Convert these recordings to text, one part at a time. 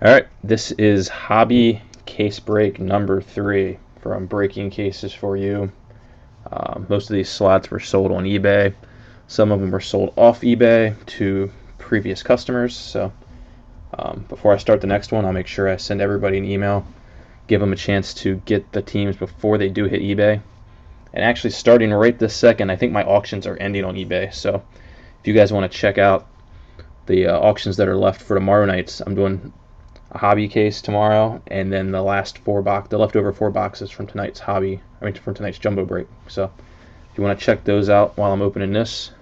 Alright, this is hobby case break number 3 from Breaking Cases for You. Most of these slots were sold on eBay. Some of them were sold off eBay to previous customers. So before I start the next one, I'll make sure I send everybody an email, give them a chance to get the teams before they do hit eBay. And actually, starting right this second, I think my auctions are ending on eBay. So if you guys want to check out the auctions that are left for tomorrow nights, I'm doing a hobby case tomorrow, and then the leftover 4 boxes from tonight's from tonight's jumbo break. So if you want to check those out while I'm opening this,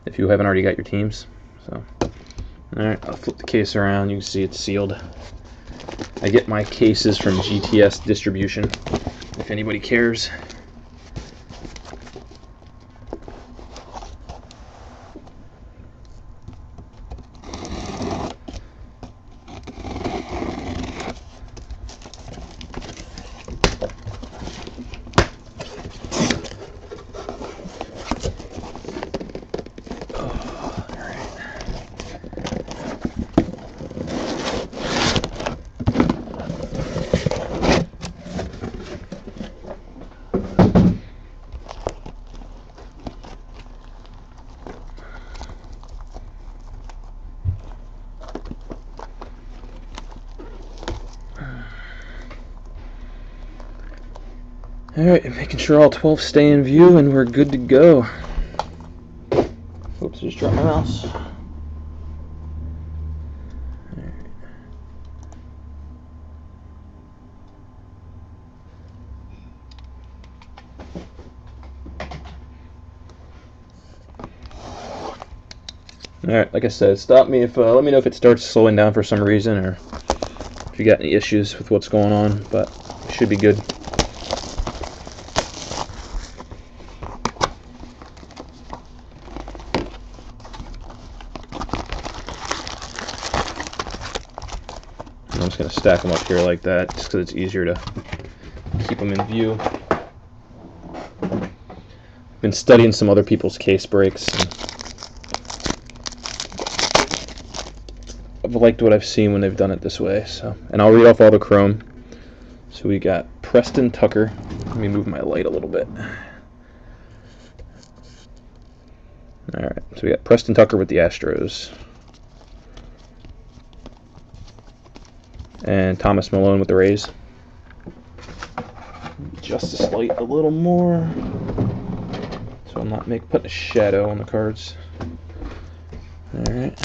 if you haven't already got your teams. So alright, I'll flip the case around. You can see it's sealed. I get my cases from GTS Distribution, if anybody cares. Alright, making sure all 12 stay in view and we're good to go. Oops, just dropped my mouse. Alright, like I said, stop me if let me know if it starts slowing down for some reason, or if you got any issues with what's going on, but it should be good. I'm just going to stack them up here like that, just because it's easier to keep them in view. I've been studying some other people's case breaks. I've liked what I've seen when they've done it this way. And I'll read off all the chrome. So we got Preston Tucker. Let me move my light a little bit. Alright, so we got Preston Tucker with the Astros. And Thomas Malone with the Rays. Just this light a little more, so I'm not putting a shadow on the cards. Alright.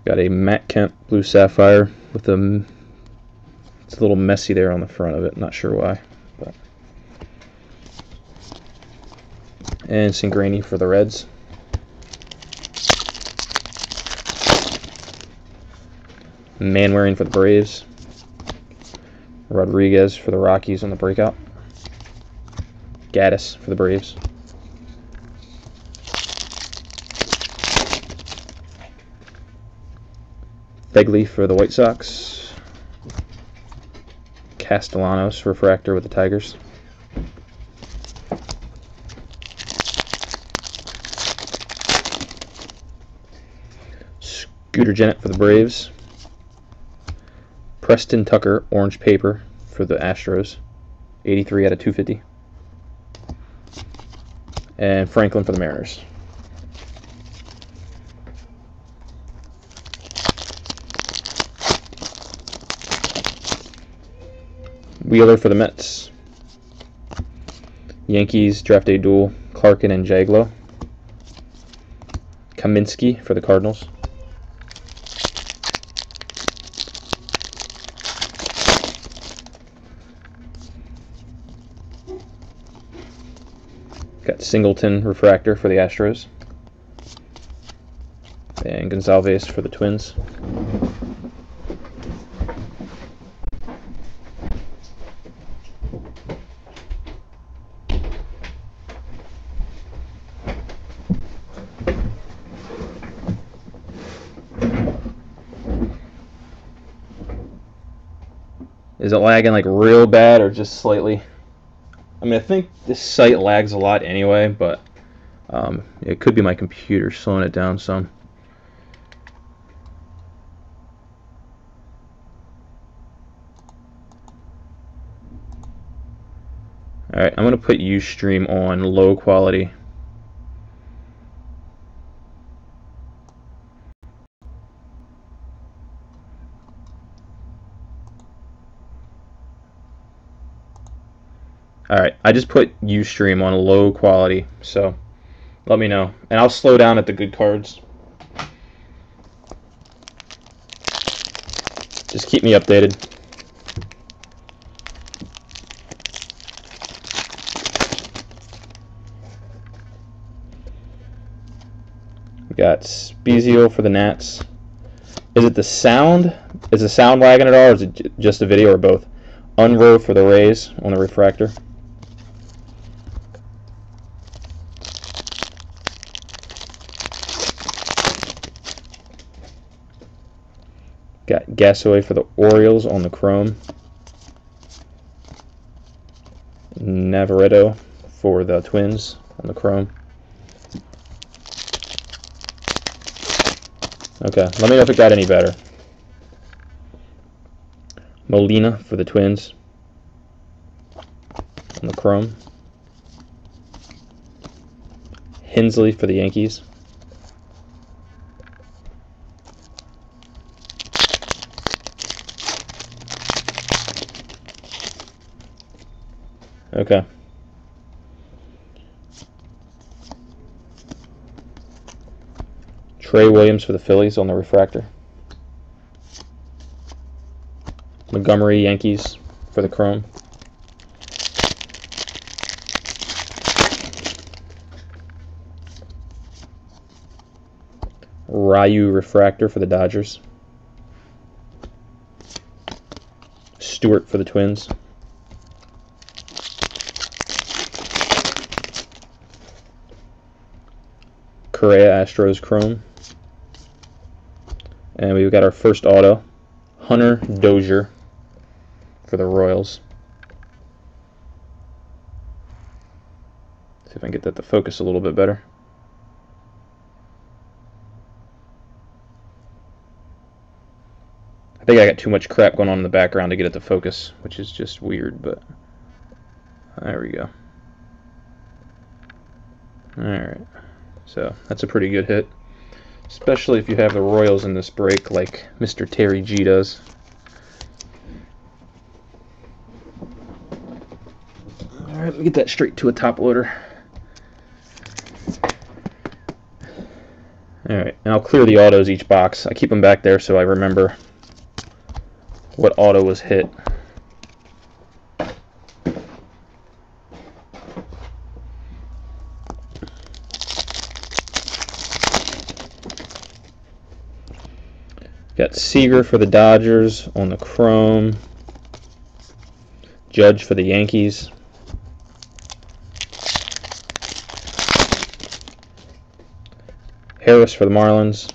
Got a Matt Kemp Blue Sapphire with it's a little messy there on the front of it, not sure why. But. And Singrani for the Reds. Manwaring for the Braves. Rodriguez for the Rockies on the breakout. Gaddis for the Braves. Begley for the White Sox. Castellanos refractor with the Tigers. Scooter Gennett for the Braves. Preston Tucker, orange paper for the Astros, 83 out of 250. And Franklin for the Mariners. Wheeler for the Mets. Yankees, draft day duel, Clarkin and Jaglow. Kaminsky for the Cardinals. Got Singleton refractor for the Astros. And Gonzalez for the Twins. Is it lagging like real bad or just slightly? I mean, I think this site lags a lot anyway, but It could be my computer slowing it down some. Alright, I'm going to put Ustream on low quality. Alright, I just put Ustream on low quality, so let me know. And I'll slow down at the good cards. Just keep me updated. We got Spezio for the Nats. Is it the sound? Is the sound lagging at all, or is it just the video, or both? Unrow for the Rays on the refractor. Got Gasaway for the Orioles on the chrome. Navarreto for the Twins on the chrome. Okay, let me know if it got any better. Molina for the Twins on the chrome. Hensley for the Yankees. Okay. Trey Williams for the Phillies on the refractor. Montgomery Yankees for the chrome. Ryu refractor for the Dodgers. Stewart for the Twins. Correa Astros chrome. And we've got our first auto, Hunter Dozier for the Royals. See if I can get that to focus a little bit better. I think I got too much crap going on in the background to get it to focus, which is just weird, but there we go. Alright, so that's a pretty good hit, especially if you have the Royals in this break like Mr. Terry G does. Alright, let me get that straight to a top loader. Alright, and I'll clear the autos each box. I keep them back there so I remember what auto was hit. Got Seager for the Dodgers on the chrome. Judge for the Yankees. Harris for the Marlins.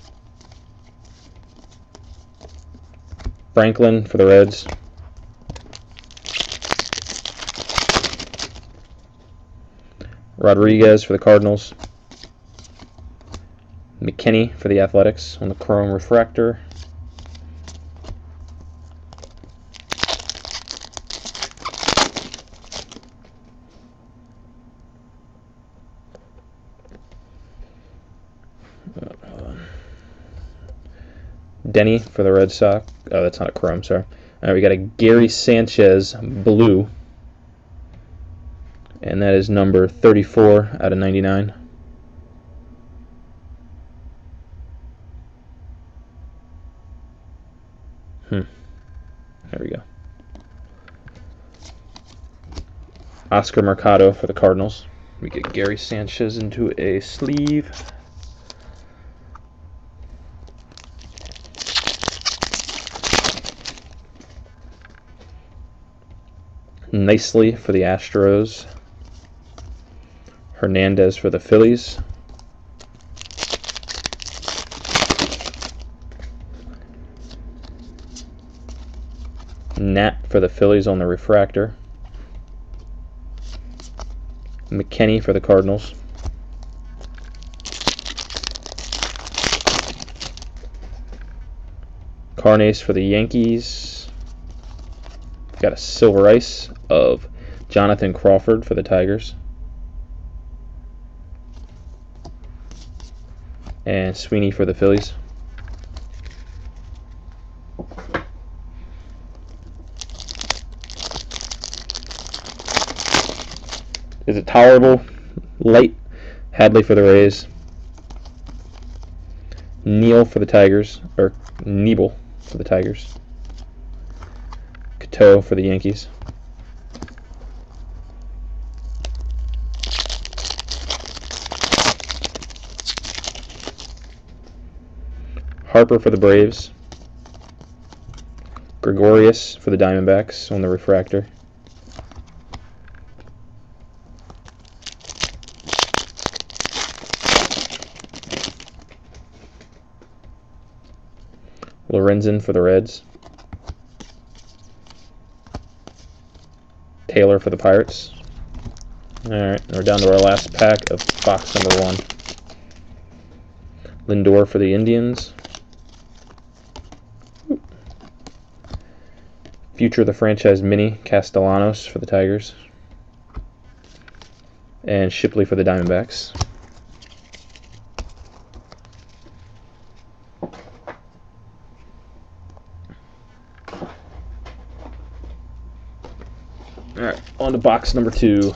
Franklin for the Reds. Rodriguez for the Cardinals. McKinney for the Athletics on the chrome refractor. Denny for the Red Sox. Oh, that's not a chrome, sorry. All right, we got a Gary Sanchez blue. And that is number 34 out of 99. There we go. Oscar Mercado for the Cardinals. We get Gary Sanchez into a sleeve. Nicely for the Astros. Hernandez for the Phillies. Nat for the Phillies on the refractor. McKinney for the Cardinals. Darn Ace for the Yankees. Got a Silver Ice of Jonathan Crawford for the Tigers. And Sweeney for the Phillies. Is it tolerable? Light. Hadley for the Rays. Neal for the Tigers, or Niebel for the Tigers. Cato for the Yankees. Harper for the Braves. Gregorius for the Diamondbacks on the refractor. Lorenzen for the Reds. Taylor for the Pirates. Alright, we're down to our last pack of box number 1. Lindor for the Indians. Future of the Franchise Mini, Castellanos for the Tigers. And Shipley for the Diamondbacks. Alright, on to box number 2.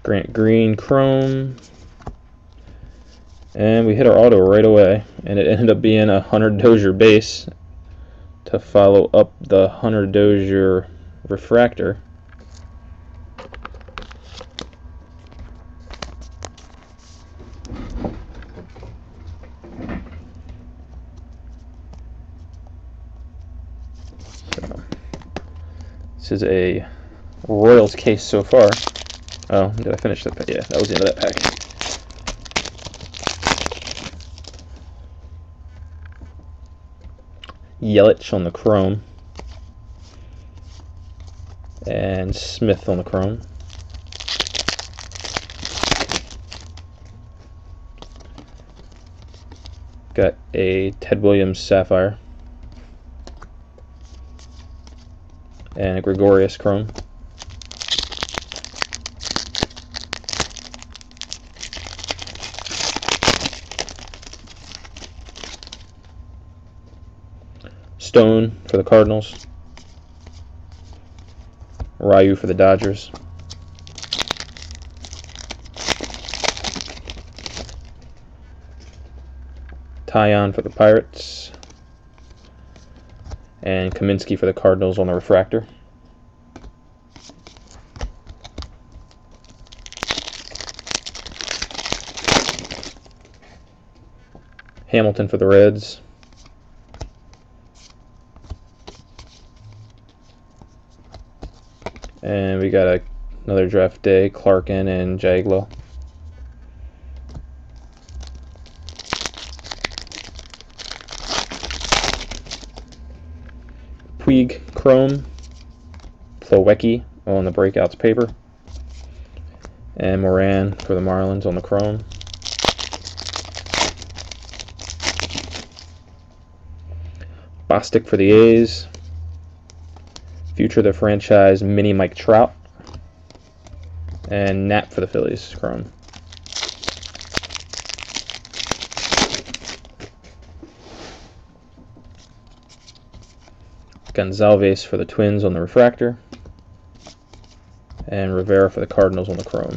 Grant Green Chrome, and we hit our auto right away, and it ended up being a Hunter Dozier base to follow up the Hunter Dozier refractor. So, this is a Royals case so far. Oh, did I finish that? Yeah, that was the end of that pack. Yelich on the chrome. And Smith on the chrome. Got a Ted Williams Sapphire. And a Gregorius chrome. Stone for the Cardinals. Ryu for the Dodgers. Tyon for the Pirates. And Kaminsky for the Cardinals on the refractor. Hamilton for the Reds. And we got another draft day, Clarkin and Jaglo. Puig Chrome. Plowecki on the breakouts paper. And Moran for the Marlins on the chrome. Bostic for the A's. Future of the Franchise Mini Mike Trout. And Knapp for the Phillies chrome. Gonzalez for the Twins on the refractor. And Rivera for the Cardinals on the chrome.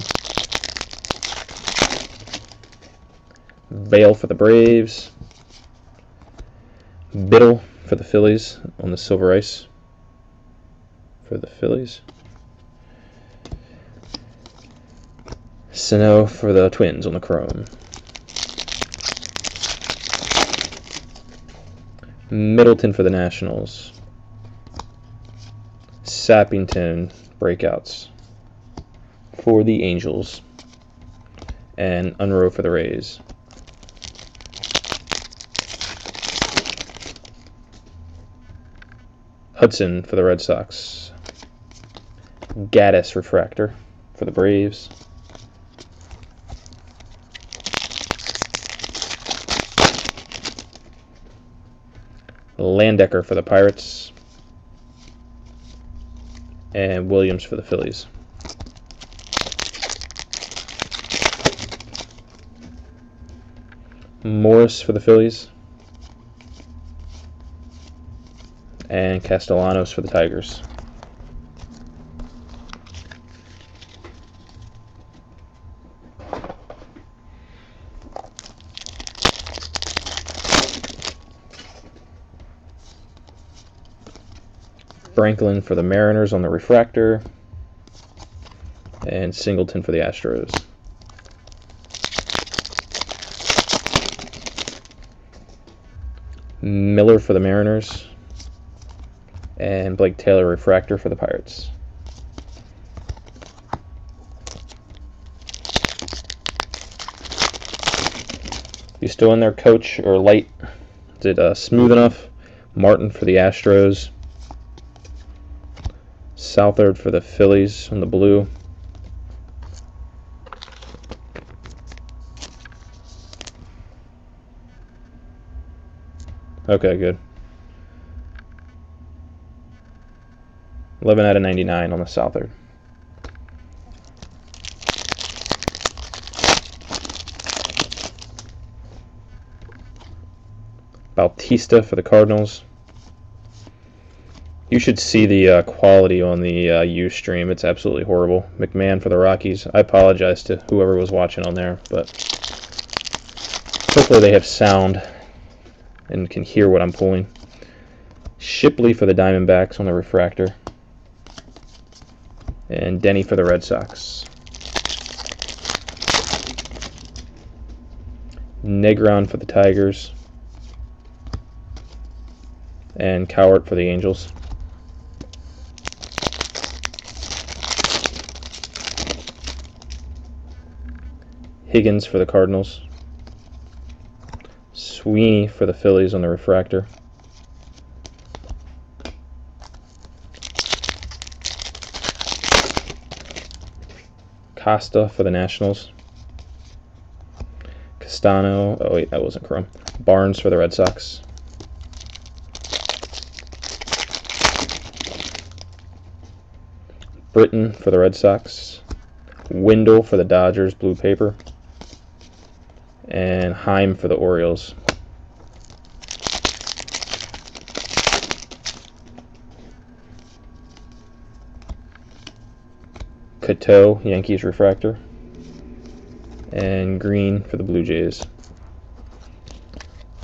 Bale for the Braves. Biddle for the Phillies on the Silver Ice. For the Phillies. Sano for the Twins on the chrome. Middleton for the Nationals. Sappington breakouts for the Angels, and Unruh for the Rays. Hudson for the Red Sox. Gaddis refractor for the Braves. Landecker for the Pirates. And Williams for the Phillies. Morris for the Phillies. And Castellanos for the Tigers. Franklin for the Mariners on the refractor, and Singleton for the Astros. Miller for the Mariners, and Blake Taylor refractor for the Pirates. You still in there, Coach, or light? Is it smooth enough? Martin for the Astros. Southard for the Phillies on the blue. Okay, good. 11 out of 99 on the Southard. Bautista for the Cardinals. You should see the quality on the Ustream. It's absolutely horrible. McMahon for the Rockies. I apologize to whoever was watching on there, but hopefully they have sound and can hear what I'm pulling. Shipley for the Diamondbacks on the refractor. And Denny for the Red Sox. Negron for the Tigers. And Cowart for the Angels. Higgins for the Cardinals. Sweeney for the Phillies on the refractor. Costa for the Nationals. Castano, oh wait, that wasn't Chrome. Barnes for the Red Sox. Britton for the Red Sox. Wendell for the Dodgers, blue paper. And Heim for the Orioles. Cateau, Yankees refractor. And Green for the Blue Jays.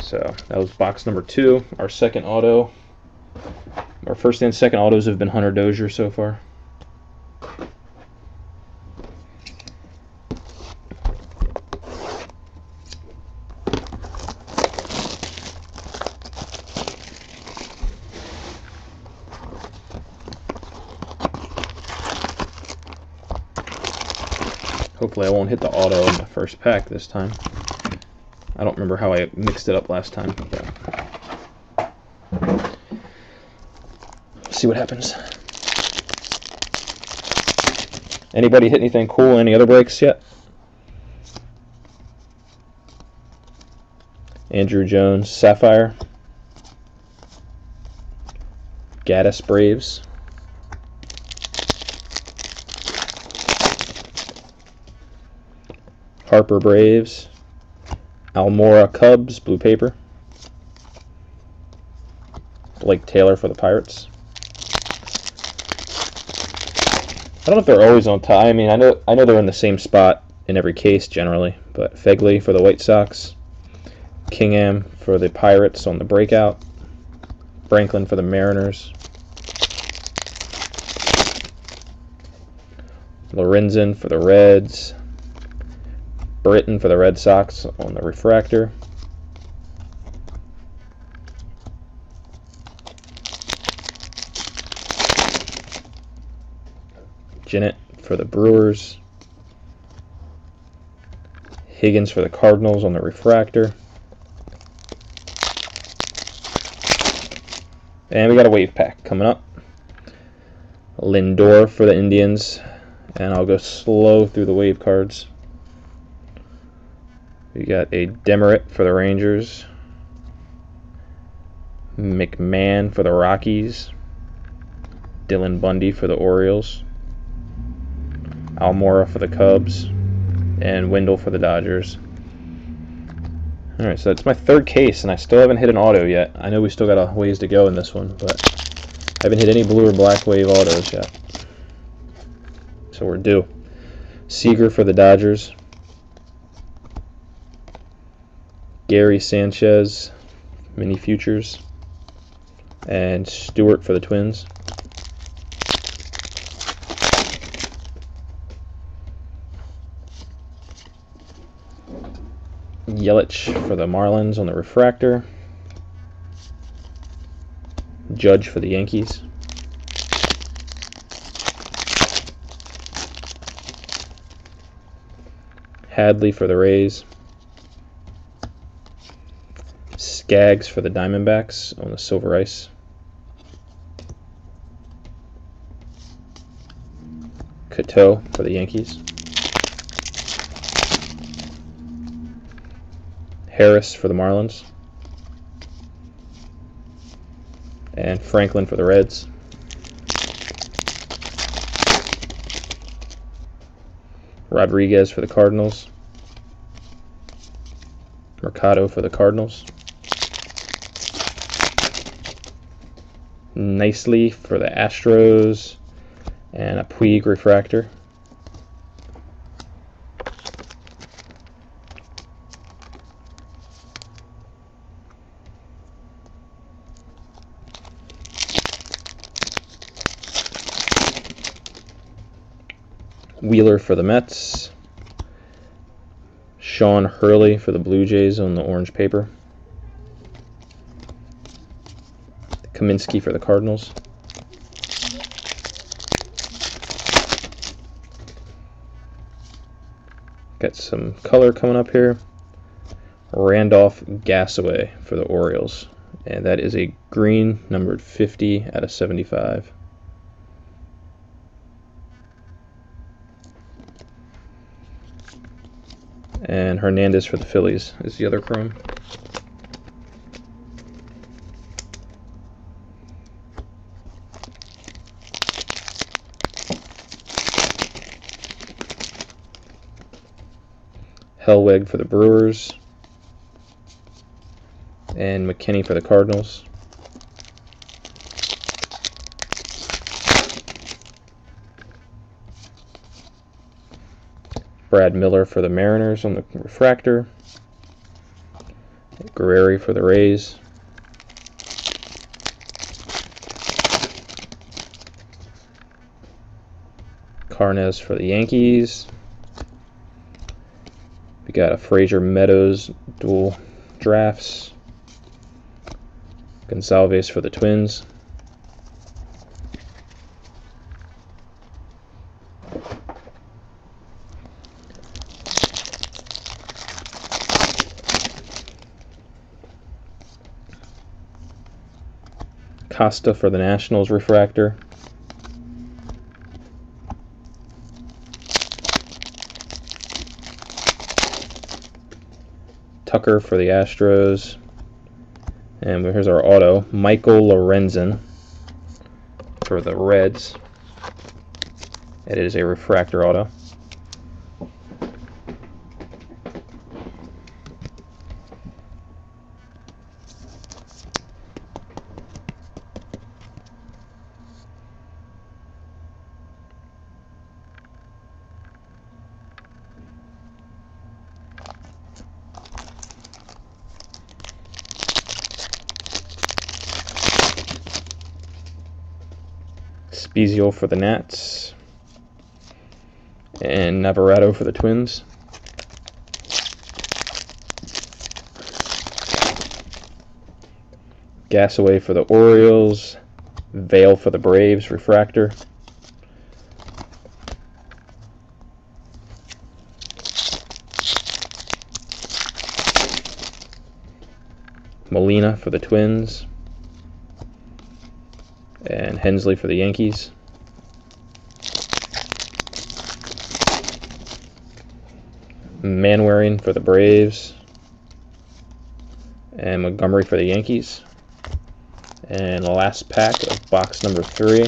So that was box number 2. Our second auto. Our first and second autos have been Hunter Dozier so far. Hopefully I won't hit the auto in the first pack this time. I don't remember how I mixed it up last time. See what happens. Anybody hit anything cool? Any other breaks yet? Andrew Jones, Sapphire. Gaddis, Braves. Harper, Braves. Almora, Cubs, blue paper. Blake Taylor for the Pirates. I don't know if they're always on time. I mean, I know they're in the same spot in every case generally, but Fegley for the White Sox. Kingham for the Pirates on the breakout. Franklin for the Mariners. Lorenzen for the Reds. Britton for the Red Sox on the refractor. much in it for the Brewers. Higgins for the Cardinals on the refractor. And we got a wave pack coming up. Lindor for the Indians. And I'll go slow through the wave cards. We got a Demerit for the Rangers. McMahon for the Rockies. Dylan Bundy for the Orioles. Almora for the Cubs. And Wendell for the Dodgers. Alright, so that's my third case, and I still haven't hit an auto yet. I know we still got a ways to go in this one, but I haven't hit any blue or black wave autos yet. So we're due. Seager for the Dodgers. Gary Sanchez, mini futures. And Stewart for the Twins. Yelich for the Marlins on the refractor. Judge for the Yankees. Hadley for the Rays. Skaggs for the Diamondbacks on the silver ice. Cateau for the Yankees. Harris for the Marlins. And Franklin for the Reds. Rodriguez for the Cardinals. Mercado for the Cardinals. Nicely for the Astros. And a Puig refractor. Wheeler for the Mets. Sean Hurley for the Blue Jays on the orange paper. Kaminsky for the Cardinals. Got some color coming up here. Randolph Gassaway for the Orioles. And that is a green, numbered 50 out of 75. And Hernandez for the Phillies is the other chrome. Hellweg for the Brewers. And McKinney for the Cardinals. Brad Miller for the Mariners on the refractor. Guerrero for the Rays. Carnes for the Yankees. We got a Frazier Meadows dual drafts. Gonsalves for the Twins. Costa for the Nationals refractor. Tucker for the Astros. And here's our auto. Michael Lorenzen for the Reds. It is a refractor auto. Spezio for the Nats. And Navarrete for the Twins. Gassaway for the Orioles. Vale for the Braves, refractor. Molina for the Twins, and Hensley for the Yankees. Manwaring for the Braves, and Montgomery for the Yankees. And the last pack of box number 3.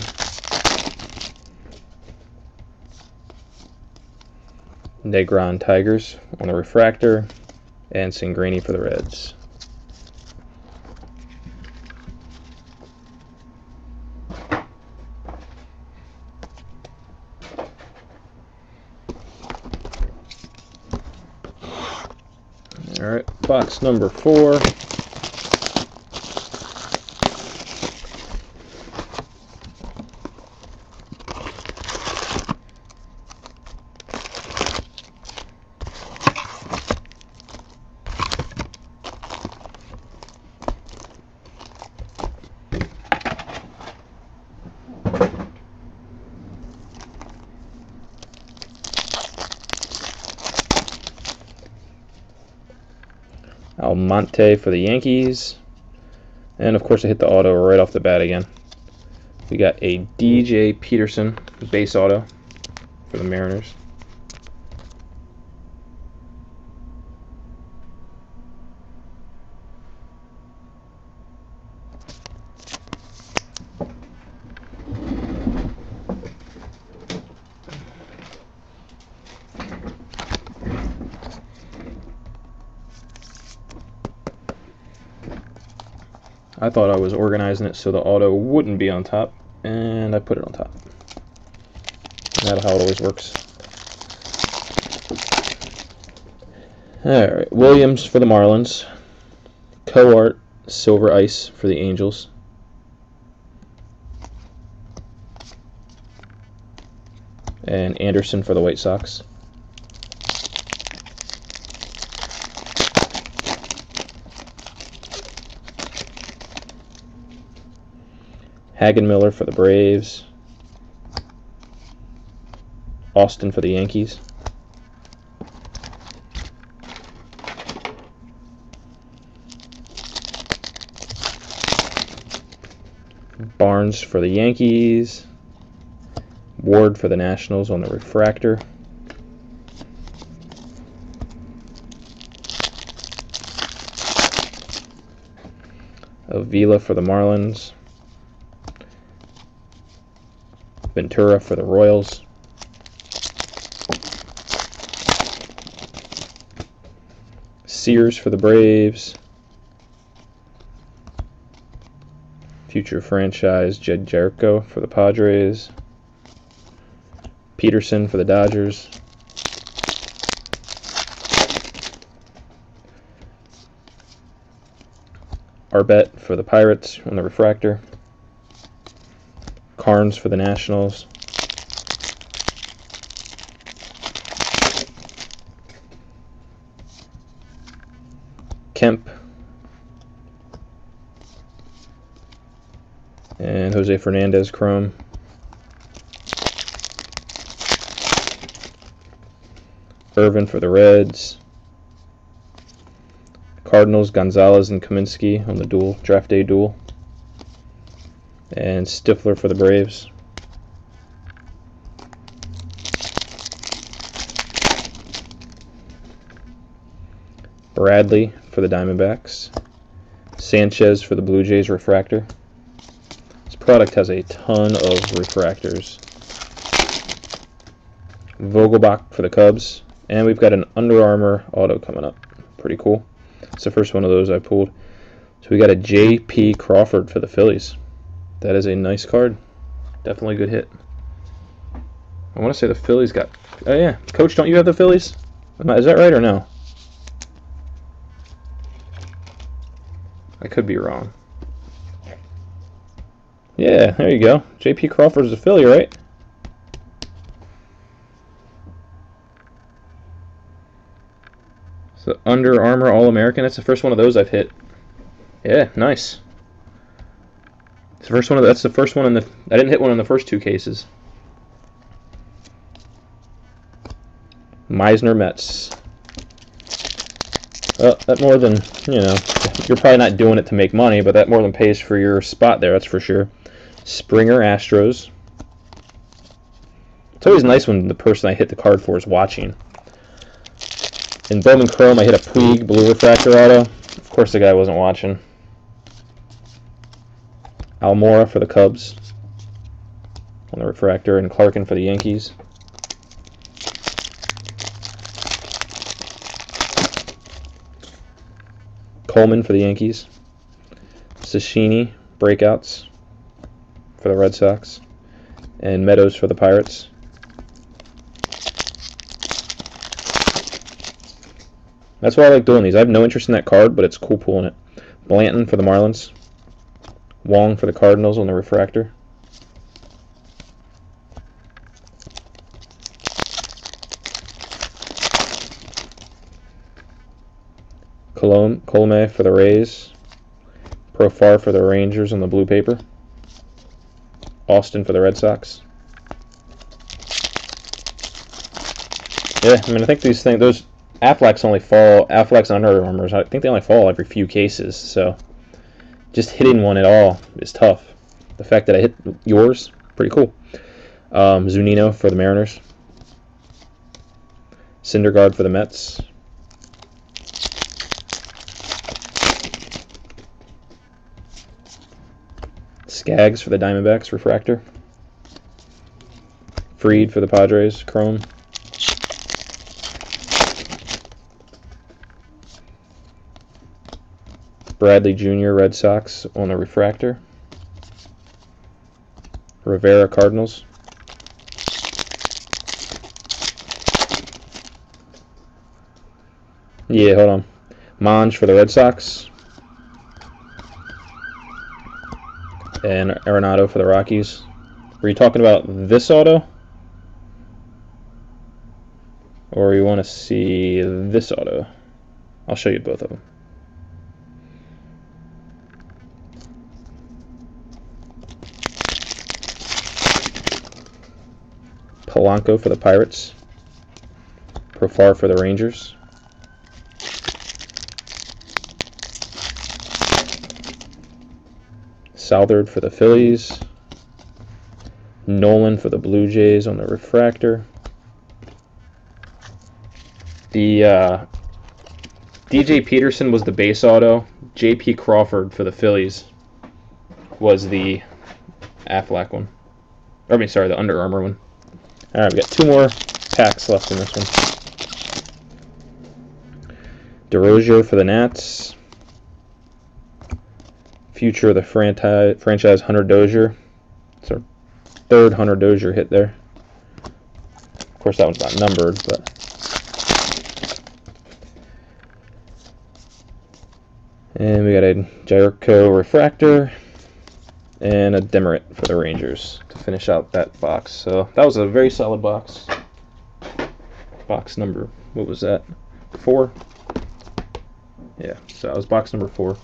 Negron Tigers on the refractor, and Cingrani for the Reds. Alright, box number 4. Almonte for the Yankees. And of course I hit the auto right off the bat again. We got a DJ Peterson base auto for the Mariners. I thought I was organizing it so the auto wouldn't be on top, and I put it on top. That's how it always works. Alright, Williams for the Marlins. Coart Silver Ice for the Angels. And Anderson for the White Sox. Hagenmiller for the Braves. Austin for the Yankees. Barnes for the Yankees. Ward for the Nationals on the refractor. Avila for the Marlins. Ventura for the Royals. Sears for the Braves. Future franchise Jed Jericho for the Padres. Peterson for the Dodgers. Arbet for the Pirates on the refractor. Carnes for the Nationals. Kemp. And Jose Fernandez chrome. Irvin for the Reds. Cardinals, Gonzalez and Kaminsky on the dual, draft day duel. And Stifler for the Braves. Bradley for the Diamondbacks. Sanchez for the Blue Jays refractor. This product has a ton of refractors. Vogelbach for the Cubs. And we've got an Under Armour auto coming up. Pretty cool. It's the first one of those I pulled. So we got a J.P. Crawford for the Phillies. That is a nice card. Definitely a good hit. I want to say the Phillies got... Oh yeah, Coach, don't you have the Phillies? Is that right or no? I could be wrong. Yeah, there you go. J.P. Crawford's a Philly, right? So Under Armour All-American. That's the first one of those I've hit. Yeah, nice. It's the first one. That's the first one in the. I didn't hit one in the first two cases. Meisner Mets. Well, that more than, you're probably not doing it to make money, but that more than pays for your spot there, that's for sure. Springer Astros. It's always nice when the person I hit the card for is watching. In Bowman Chrome, I hit a Puig Blue Refractor Auto. Of course the guy wasn't watching. Almora for the Cubs on the refractor, and Clarkin for the Yankees. Coleman for the Yankees. Sashini breakouts for the Red Sox. And Meadows for the Pirates. That's why I like doing these. I have no interest in that card, but it's cool pulling it. Blanton for the Marlins. Wong for the Cardinals on the refractor. Colome for the Rays. Profar for the Rangers on the blue paper. Austin for the Red Sox. Yeah, I mean, I think these things, those Affleck's and Under Armours, I think they only fall every few cases, so just hitting one at all is tough. The fact that I hit yours, pretty cool. Zunino for the Mariners. Syndergaard for the Mets. Skaggs for the Diamondbacks, refractor. Fried for the Padres, chrome. Bradley Jr., Red Sox on the refractor. Rivera, Cardinals. Yeah, hold on. Monge for the Red Sox. And Arenado for the Rockies. Were you talking about this auto? Or you want to see this auto? I'll show you both of them. Polanco for the Pirates. Profar for the Rangers. Southard for the Phillies. Nolan for the Blue Jays on the refractor. The DJ Peterson was the base auto. J.P. Crawford for the Phillies was the Affleck one. Or, I mean, sorry, the Under Armour one. All right, we got 2 more packs left in this one. DeRozier for the Nats. Future of the franchise Hunter Dozier. It's our 3rd Hunter Dozier hit there. Of course, that one's not numbered, but. And we got a Jericho refractor and a Demerit for the Rangers to finish out that box. So that was a very solid box. Box number, what was that? 4? Yeah, so that was box number 4.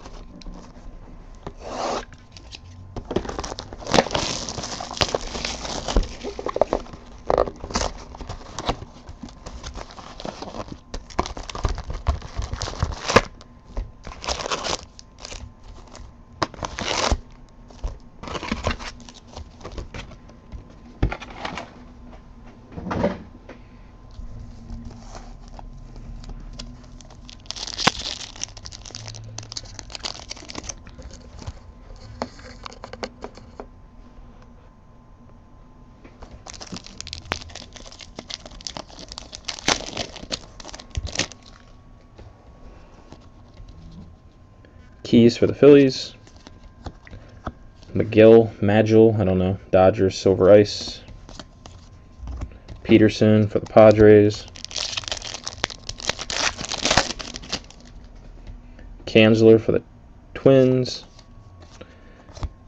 Keys for the Phillies. Magill, I don't know. Dodgers, Silver Ice. Peterson for the Padres. Kanzler for the Twins.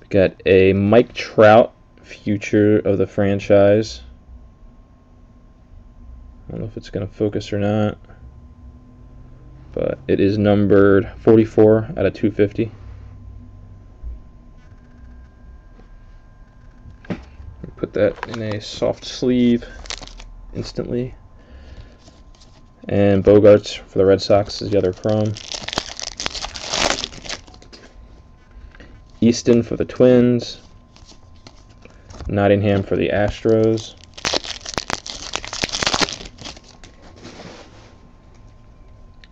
We got a Mike Trout, future of the franchise. I don't know if it's going to focus or not, but it is numbered 44 out of 250. Put that in a soft sleeve instantly. And Bogarts for the Red Sox is the other chrome. Easton for the Twins. Nottingham for the Astros.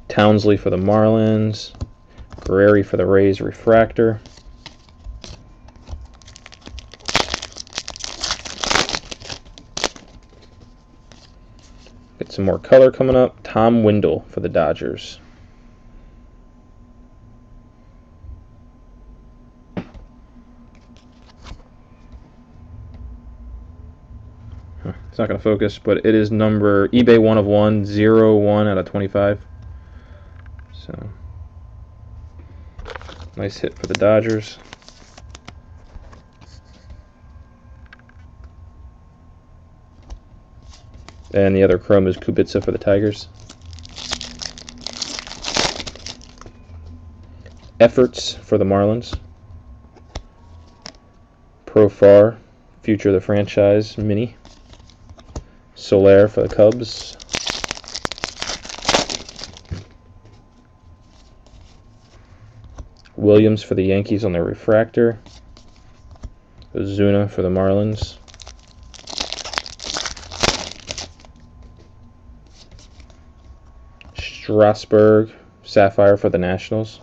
Townsley for the Marlins. Guerreri for the Rays refractor. Get some more color coming up. Tom Windle for the Dodgers. It's not going to focus, but it is number eBay 1 of 1, 0/1 out of 25. So, nice hit for the Dodgers. And the other chrome is Kubica for the Tigers. Efforts for the Marlins. Profar, Future of the Franchise Mini. Soler for the Cubs. Williams for the Yankees on their refractor. Ozuna for the Marlins. Strasburg Sapphire for the Nationals.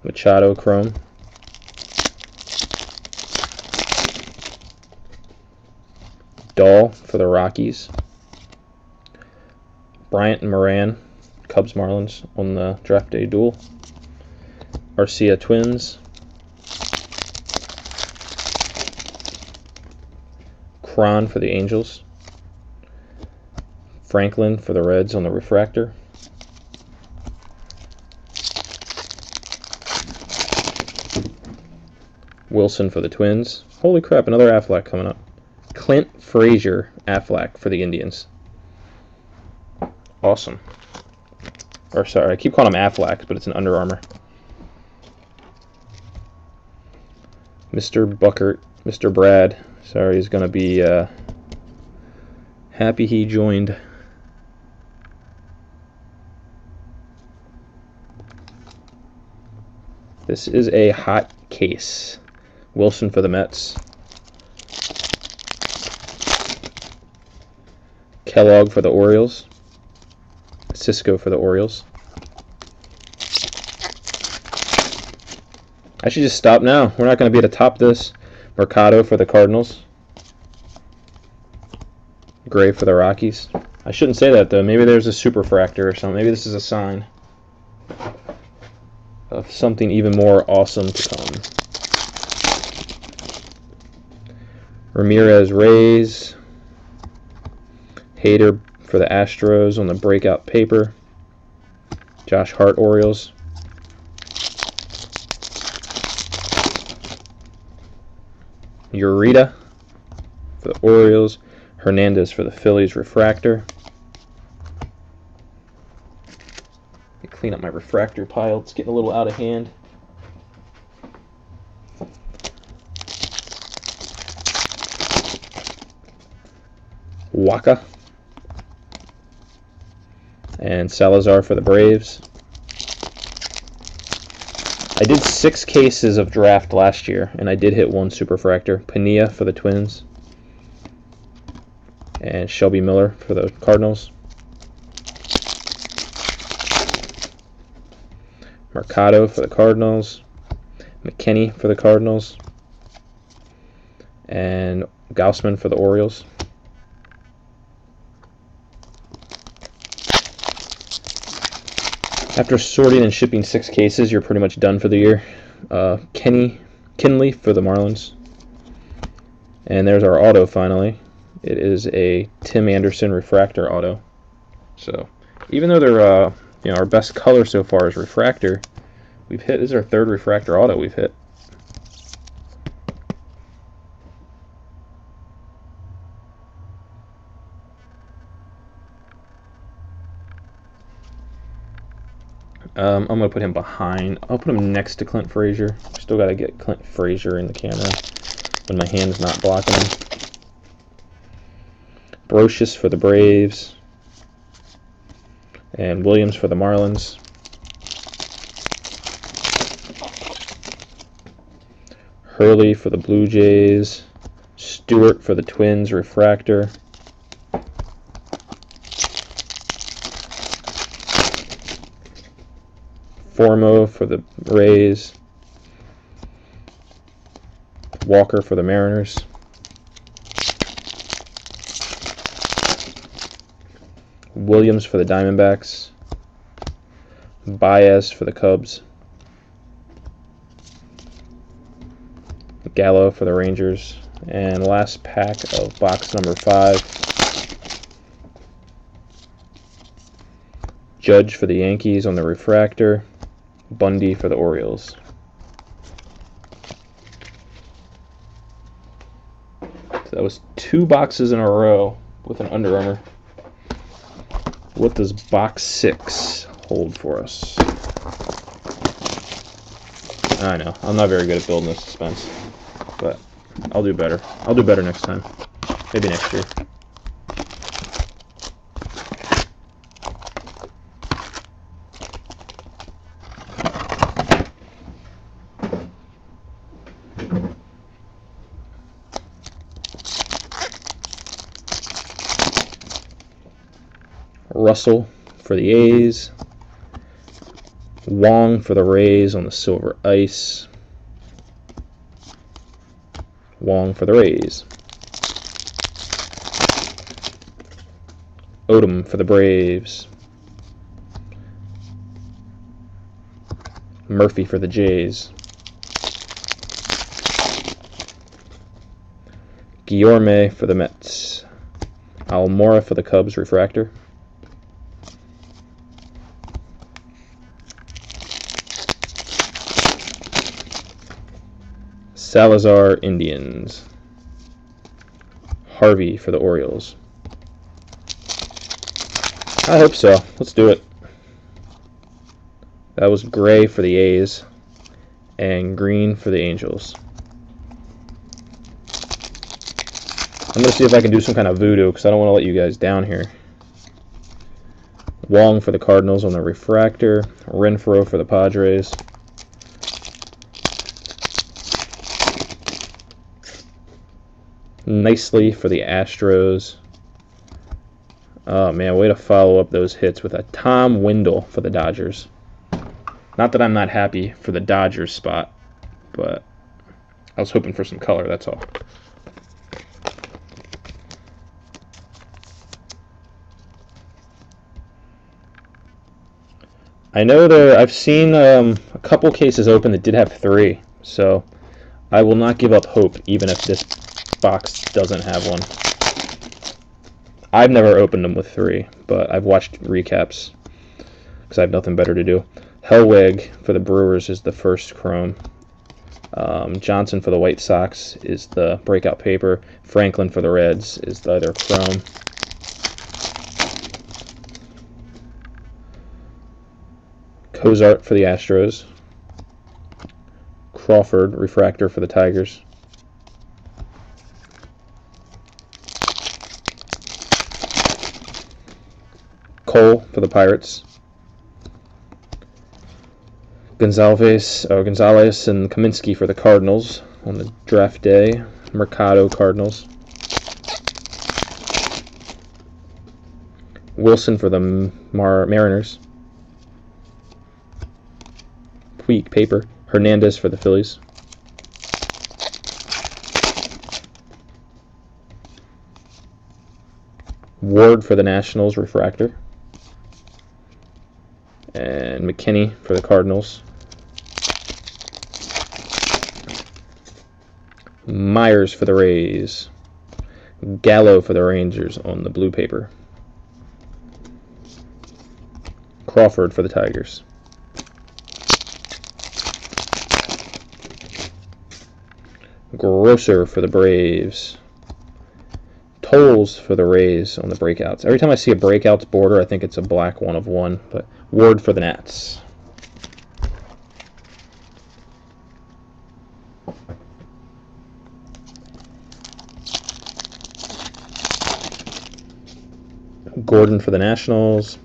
Machado chrome. Dahl for the Rockies. Bryant and Moran, Cubs Marlins on the draft day duel. Arcia Twins. Cron for the Angels. Franklin for the Reds on the refractor. Wilson for the Twins. Holy crap, another Aflac coming up. Clint Frazier Aflac for the Indians. Awesome. Or sorry, I keep calling him Aflac, but it's an Under Armour. Mr. Buckert, Mr. Brad. Sorry, he's going to be happy he joined. This is a hot case. Wilson for the Mets. Kellogg for the Orioles. Cisco for the Orioles. I should just stop now. We're not going to be able to top this. Mercado for the Cardinals. Gray for the Rockies. I shouldn't say that, though. Maybe there's a superfractor or something. Maybe this is a sign of something even more awesome to come. Ramirez Rays. Hader for the Astros on the breakout paper. Josh Hart Orioles. Ureta for the Orioles. Hernandez for the Phillies refractor. Clean up my refractor pile. It's getting a little out of hand. Waka. And Salazar for the Braves. I did 6 cases of draft last year, and I did hit 1 superfractor. Pania for the Twins. And Shelby Miller for the Cardinals. Mercado for the Cardinals. McKinney for the Cardinals. And Gaussman for the Orioles. After sorting and shipping 6 cases, you're pretty much done for the year. Kinley for the Marlins. And there's our auto finally. It is a Tim Anderson refractor auto. So even though they're our best color so far is refractor, we've hit. This is our 3rd refractor auto we've hit. I'm going to put him behind. I'll put him next to Clint Frazier. Still got to get Clint Frazier in the camera when my hand's not blocking him. Brocious for the Braves. And Williams for the Marlins. Hurley for the Blue Jays. Stewart for the Twins, refractor. Formo for the Rays. Walker for the Mariners. Williams for the Diamondbacks. Baez for the Cubs. Gallo for the Rangers. And last pack of box number 5. Judge for the Yankees on the refractor. Bundy for the Orioles. So that was 2 boxes in a row with an Under Armour. What does box 6 hold for us? I know, I'm not very good at building this suspense, but I'll do better. I'll do better next time. Maybe next year. Russell for the A's. Wong for the Rays on the silver ice. Wong for the Rays. Odom for the Braves. Murphy for the Jays. Guillorme for the Mets. Almora for the Cubs, refractor. Salazar, Indians. Harvey for the Orioles. I hope so. Let's do it. That was gray for the A's and green for the Angels. I'm going to see if I can do some kind of voodoo because I don't want to let you guys down here. Wong for the Cardinals on the refractor. Renfroe for the Padres. Nicely for the Astros. Oh man, way to follow up those hits with a Tom Windle for the Dodgers. Not that I'm not happy for the Dodgers spot, but I was hoping for some color, that's all. I know I've seen a couple cases open that did have 3, so I will not give up hope even if this box doesn't have one. I've never opened them with 3, but I've watched recaps because I have nothing better to do. Hellweg for the Brewers is the first chrome. Johnson for the White Sox is the breakout paper. Franklin for the Reds is the other chrome. Cozart for the Astros. Crawford, refractor for the Tigers. Cole for the Pirates. Gonzalez and Kaminsky for the Cardinals on the draft day. Mercado Cardinals. Wilson for the Mariners. Puig paper. Hernandez for the Phillies. Ward for the Nationals, refractor. And McKinney for the Cardinals. Myers for the Rays. Gallo for the Rangers on the blue paper. Crawford for the Tigers. Grosser for the Braves. Tolles for the Rays on the breakouts. Every time I see a breakouts border, I think it's a black 1 of 1. But Ward for the Nats. Gordon for the Nationals.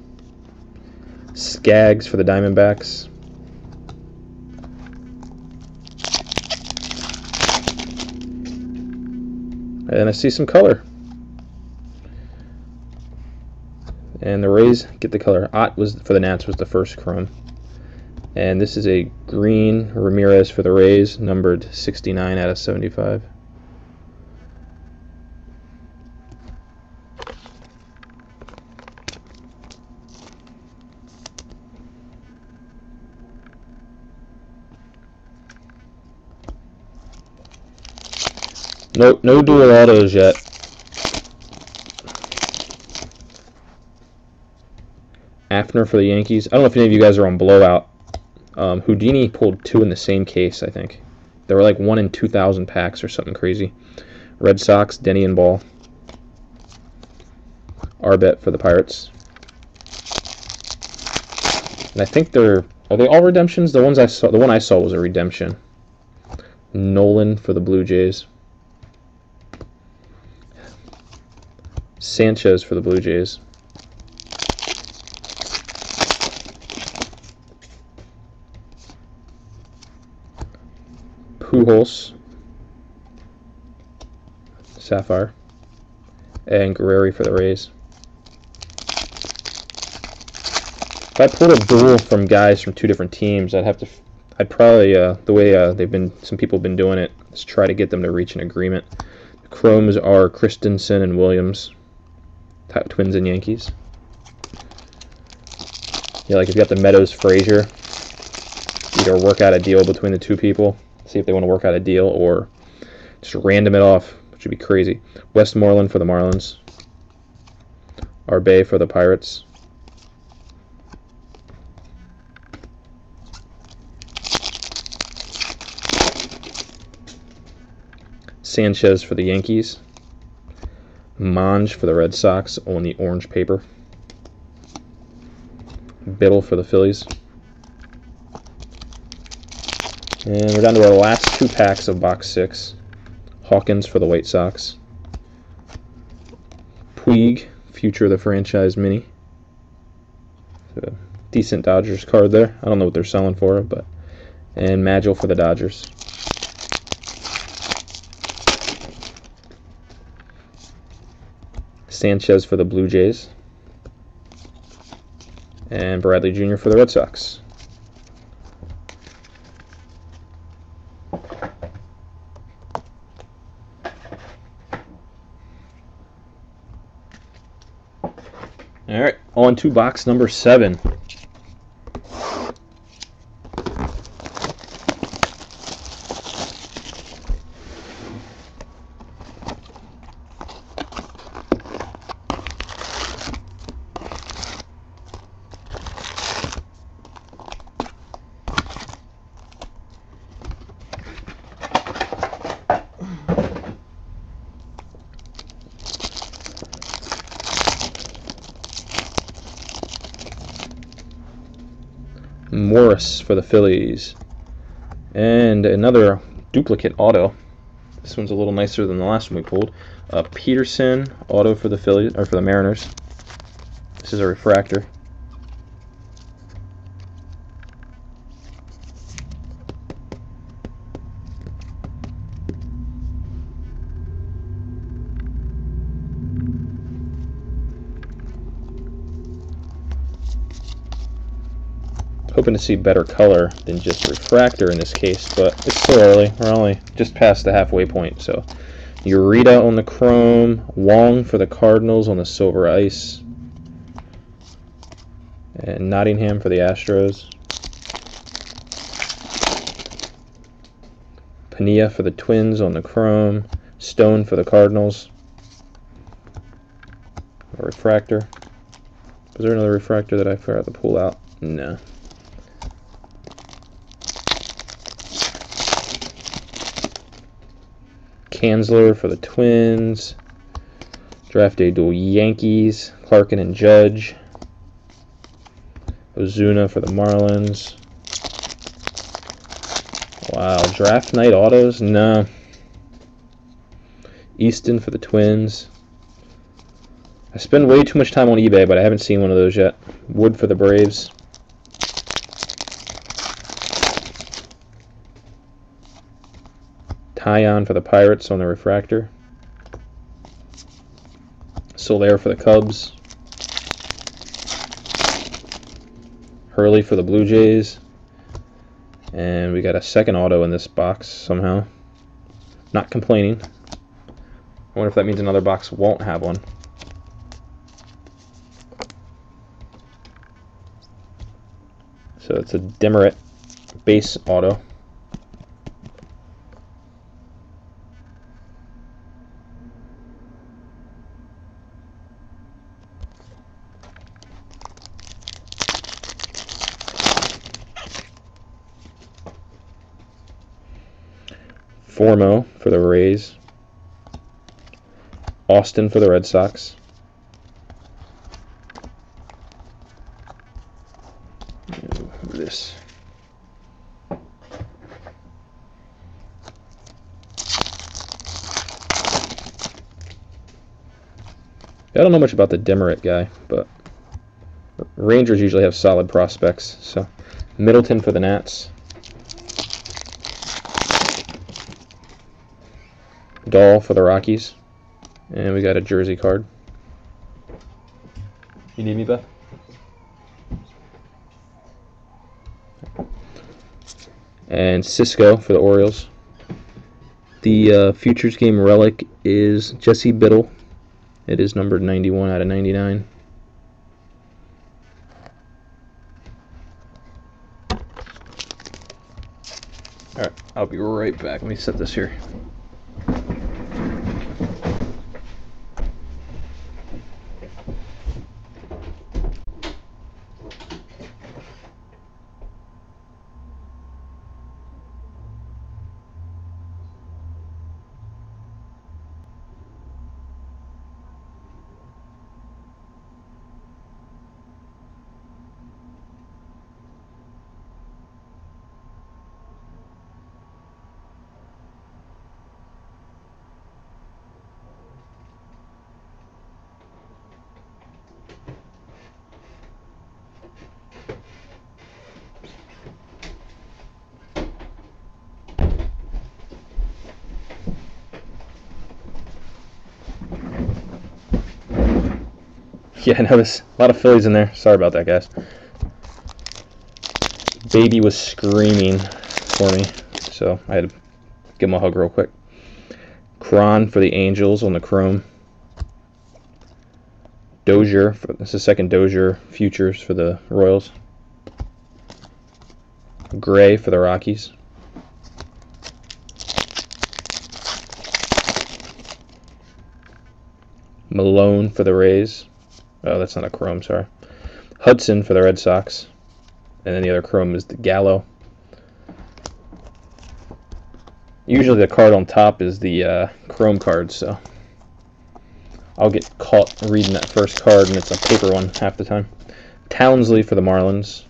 Skaggs for the Diamondbacks. And I see some color. And the Rays get the color. Ott was for the Nats was the first chrome. And this is a green Ramirez for the Rays, numbered 69 out of 75. Nope, no dual autos yet. Afner for the Yankees. I don't know if any of you guys are on Blowout. Houdini pulled 2 in the same case, I think. They were like 1 in 2,000 packs or something crazy. Red Sox, Denny and Ball. Arbet for the Pirates. And I think are they all redemptions? The one I saw was a redemption. Nolan for the Blue Jays. Sanchez for the Blue Jays. Pujols, Sapphire, and Guerrero for the Rays. If I pulled a duel from guys from 2 different teams, I'd probably, the way some people have been doing it, is try to get them to reach an agreement. The Chromes are Christensen and Williams, Twins and Yankees. Yeah, like if you got the Meadows Frazier, either work out a deal between the 2 people. See if they want to work out a deal, or just random it off, which would be crazy. Westmoreland for the Marlins. Arbe for the Pirates. Sanchez for the Yankees. Monge for the Red Sox on the orange paper. Biddle for the Phillies. And we're down to our last 2 packs of box 6. Hawkins for the White Sox. Puig, future of the franchise mini. A decent Dodgers card there. I don't know what they're selling for it, but. And Magil for the Dodgers. Sanchez for the Blue Jays. And Bradley Jr. for the Red Sox. All right, on to box number 7. Morris for the Phillies, and another duplicate auto. This one's a little nicer than the last one we pulled. Peterson auto for the Phillies, or for the Mariners. This is a refractor. Hoping to see better color than just refractor in this case, but it's still early. We're only just past the halfway point. So, Ureta on the chrome, Wong for the Cardinals on the silver ice, and Nottingham for the Astros. Pania for the Twins on the chrome, Stone for the Cardinals. A refractor. Was there another refractor that I forgot to pull out? No. Kanzler for the Twins. Draft day dual Yankees. Clarkin and Judge. Ozuna for the Marlins. Wow, draft night autos? No. Easton for the Twins. I spend way too much time on eBay, but I haven't seen one of those yet. Wood for the Braves. Tyon for the Pirates on the refractor. Soler for the Cubs. Hurley for the Blue Jays. And we got a second auto in this box somehow. Not complaining. I wonder if that means another box won't have one. So it's a Demerit base auto. Formo for the Rays. Austin for the Red Sox. This. I don't know much about the Demerit guy, but Rangers usually have solid prospects. So Middleton for the Nats. Dahl for the Rockies. And we got a jersey card. You need me, Beth? And Cisco for the Orioles. The Futures Game relic is Jesse Biddle. It is numbered 91 out of 99. Alright, I'll be right back. Let me set this here. Yeah, I noticed a lot of Phillies in there. Sorry about that, guys. Baby was screaming for me, so I had to give him a hug real quick. Cron for the Angels on the chrome. Dozier, this is second Dozier Futures for the Royals. Gray for the Rockies. Malone for the Rays. Oh, that's not a chrome, sorry. Hudson for the Red Sox. And then the other chrome is the Gallo. Usually the card on top is the chrome card, so I'll get caught reading that first card and it's a paper one half the time. Townsley for the Marlins.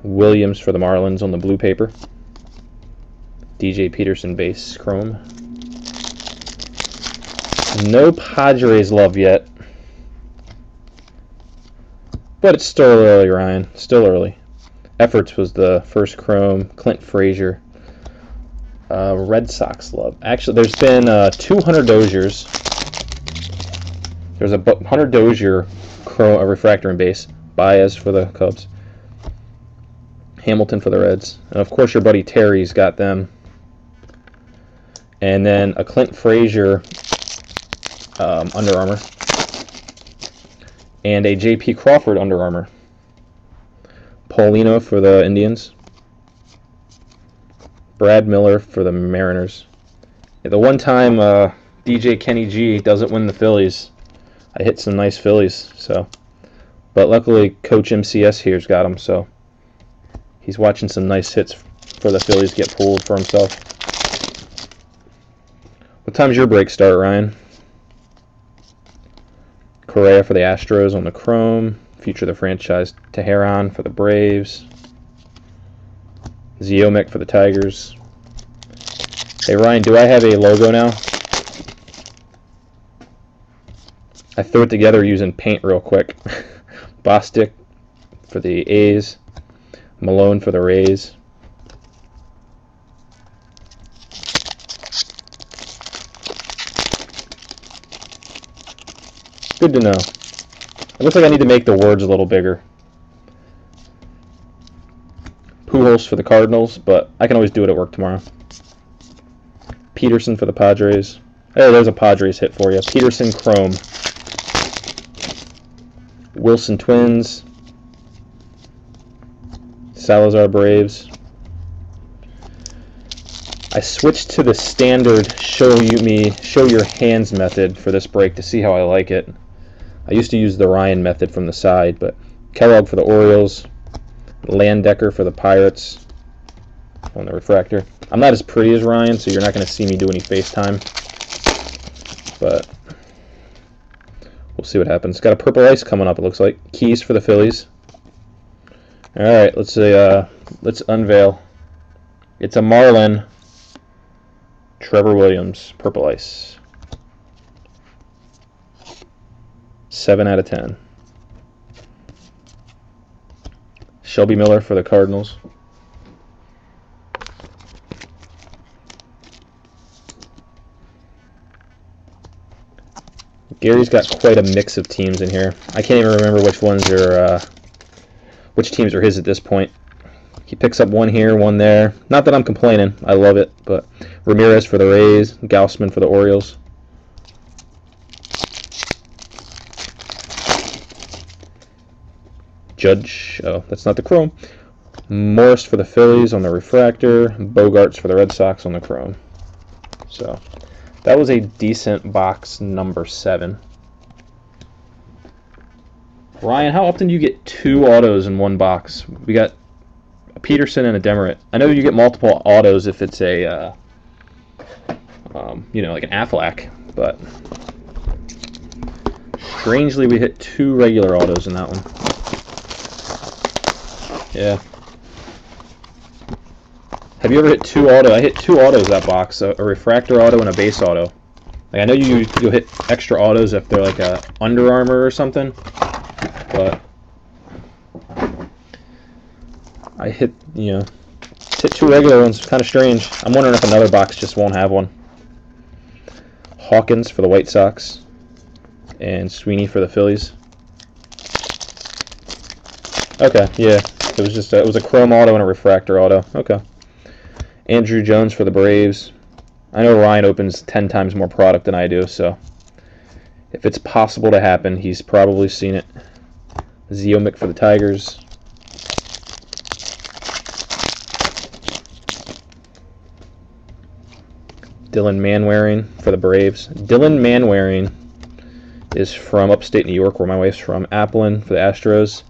Williams for the Marlins on the blue paper. DJ Peterson base chrome. No Padres love yet. But it's still early, Ryan. Still early. Efforts was the first chrome. Clint Frazier. Red Sox love. Actually, there's been 200 Doziers. There's a 100 Dozier chrome, refractor and base. Baez for the Cubs. Hamilton for the Reds. And of course, your buddy Terry's got them. And then a Clint Frazier Under Armour. And a J.P. Crawford Under Armour. Paulino for the Indians. Brad Miller for the Mariners. Yeah, the one time DJ Kenny G doesn't win the Phillies, I hit some nice Phillies. So, but luckily Coach MCS here's got him, so he's watching some nice hits for the Phillies get pulled for himself. What time's your break start, Ryan? Correa for the Astros on the chrome. Future of the franchise Teheran for the Braves. Ziomek for the Tigers. Hey Ryan, do I have a logo now? I threw it together using paint real quick. Bostic for the A's. Malone for the Rays. Good to know. It looks like I need to make the words a little bigger. Pujols for the Cardinals, but I can always do it at work tomorrow. Peterson for the Padres. Oh, there's a Padres hit for you. Peterson Chrome. Wilson Twins. Salazar Braves. I switched to the standard show your hands method for this break to see how I like it. I used to use the Ryan method from the side, but Kellogg for the Orioles, Landecker for the Pirates on the refractor. I'm not as pretty as Ryan, so you're not going to see me do any FaceTime, but we'll see what happens. Got a purple ice coming up, it looks like. Keys for the Phillies. All right, let's unveil. It's a Marlin. Trevor Williams, purple ice. 7 out of 10. Shelby Miller for the Cardinals. Gary's got quite a mix of teams in here. I can't even remember which teams are his at this point. He picks up one here, one there. Not that I'm complaining. I love it. But Ramirez for the Rays. Gausman for the Orioles. Judge. Oh, that's not the Chrome. Morris for the Phillies on the refractor. Bogarts for the Red Sox on the Chrome. So that was a decent box number 7. Ryan, how often do you get 2 autos in one box? We got a Peterson and a Demerit. I know you get multiple autos if it's a, like an Aflac, but strangely we hit 2 regular autos in that one. Yeah. Have you ever hit 2 autos? I hit 2 autos that box, a refractor auto and a base auto. Like I know you'll hit extra autos if they're like a Under Armour or something, but I hit 2 regular ones. Kind of strange. I'm wondering if another box just won't have one. Hawkins for the White Sox and Sweeney for the Phillies. Okay, yeah. It was a chrome auto and a refractor auto. Okay. Andrew Jones for the Braves. I know Ryan opens 10 times more product than I do, so if it's possible to happen, he's probably seen it. Zeomic for the Tigers. Dylan Manwaring for the Braves. Dylan Manwaring is from upstate New York, where my wife's from. Applin for the Astros.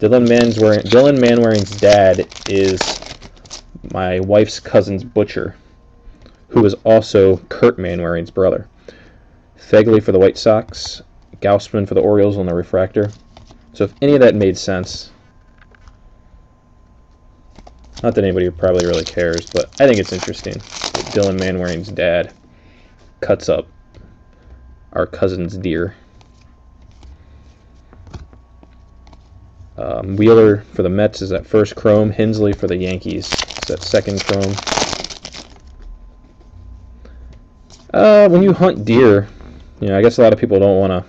Dylan Manwaring's dad is my wife's cousin's butcher, who is also Kurt Manwaring's brother. Fegley for the White Sox. Gausman for the Orioles on the refractor. So if any of that made sense, not that anybody probably really cares, but I think it's interesting that Dylan Manwaring's dad cuts up our cousin's deer. Wheeler for the Mets is that first chrome. Hensley for the Yankees is that second chrome. When you hunt deer, I guess a lot of people don't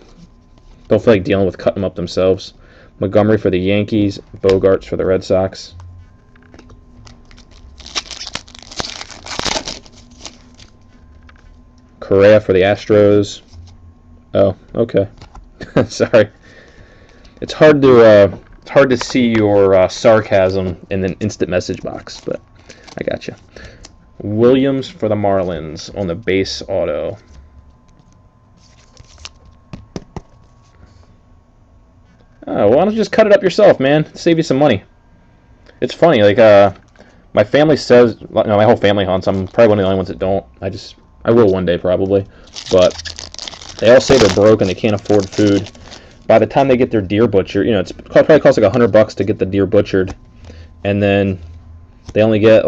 feel like dealing with cutting them up themselves. Montgomery for the Yankees, Bogarts for the Red Sox. Correa for the Astros. Oh, okay. Sorry. It's hard to see your sarcasm in an instant message box, but I got you. Williams for the Marlins on the base auto. Oh, why don't you just cut it up yourself, man? Save you some money. It's funny, like my family says, my whole family hunts. I'm probably one of the only ones that don't. I will one day probably, but they all say they're broke and they can't afford food. By the time they get their deer butchered, it's probably costs like $100 to get the deer butchered, and then they only get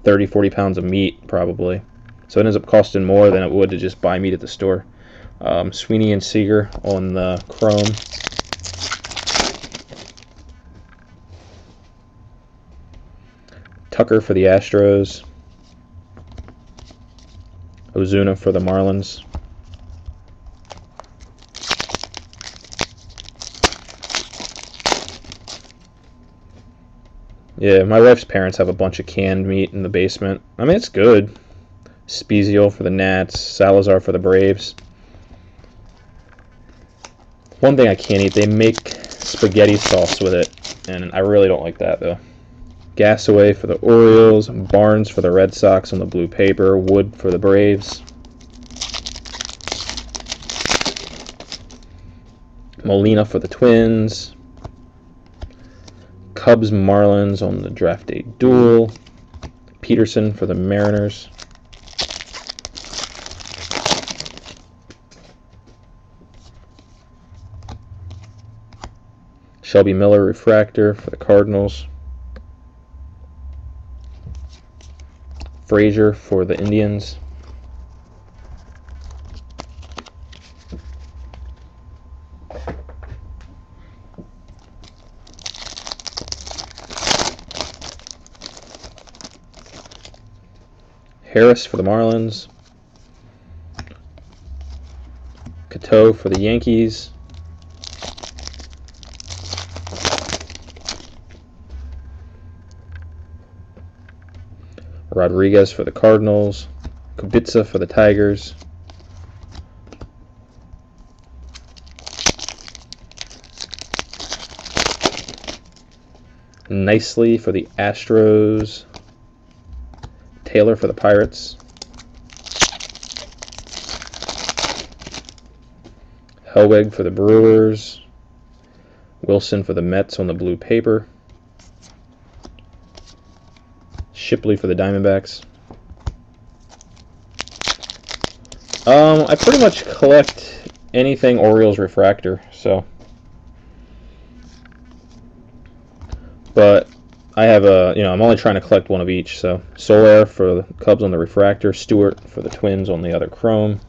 30, 40 pounds of meat probably. So it ends up costing more than it would to just buy meat at the store. Sweeney and Seager on the chrome. Tucker for the Astros. Ozuna for the Marlins. Yeah, my wife's parents have a bunch of canned meat in the basement. I mean, it's good. Spezio for the Nats, Salazar for the Braves. One thing I can't eat, they make spaghetti sauce with it, and I really don't like that, though. Gasaway for the Orioles, Barnes for the Red Sox on the blue paper, Wood for the Braves. Molina for the Twins. Cubs Marlins on the draft day duel. Peterson for the Mariners. Shelby Miller refractor for the Cardinals. Frazier for the Indians. Harris for the Marlins. Cato for the Yankees. Rodriguez for the Cardinals. Kubica for the Tigers. Nicely for the Astros. Taylor for the Pirates. Helweg for the Brewers. Wilson for the Mets on the blue paper. Shipley for the Diamondbacks. I pretty much collect anything Orioles refractor, so. But I have I'm only trying to collect one of each, so. Soler for the Cubs on the refractor, Stewart for the Twins on the other chrome.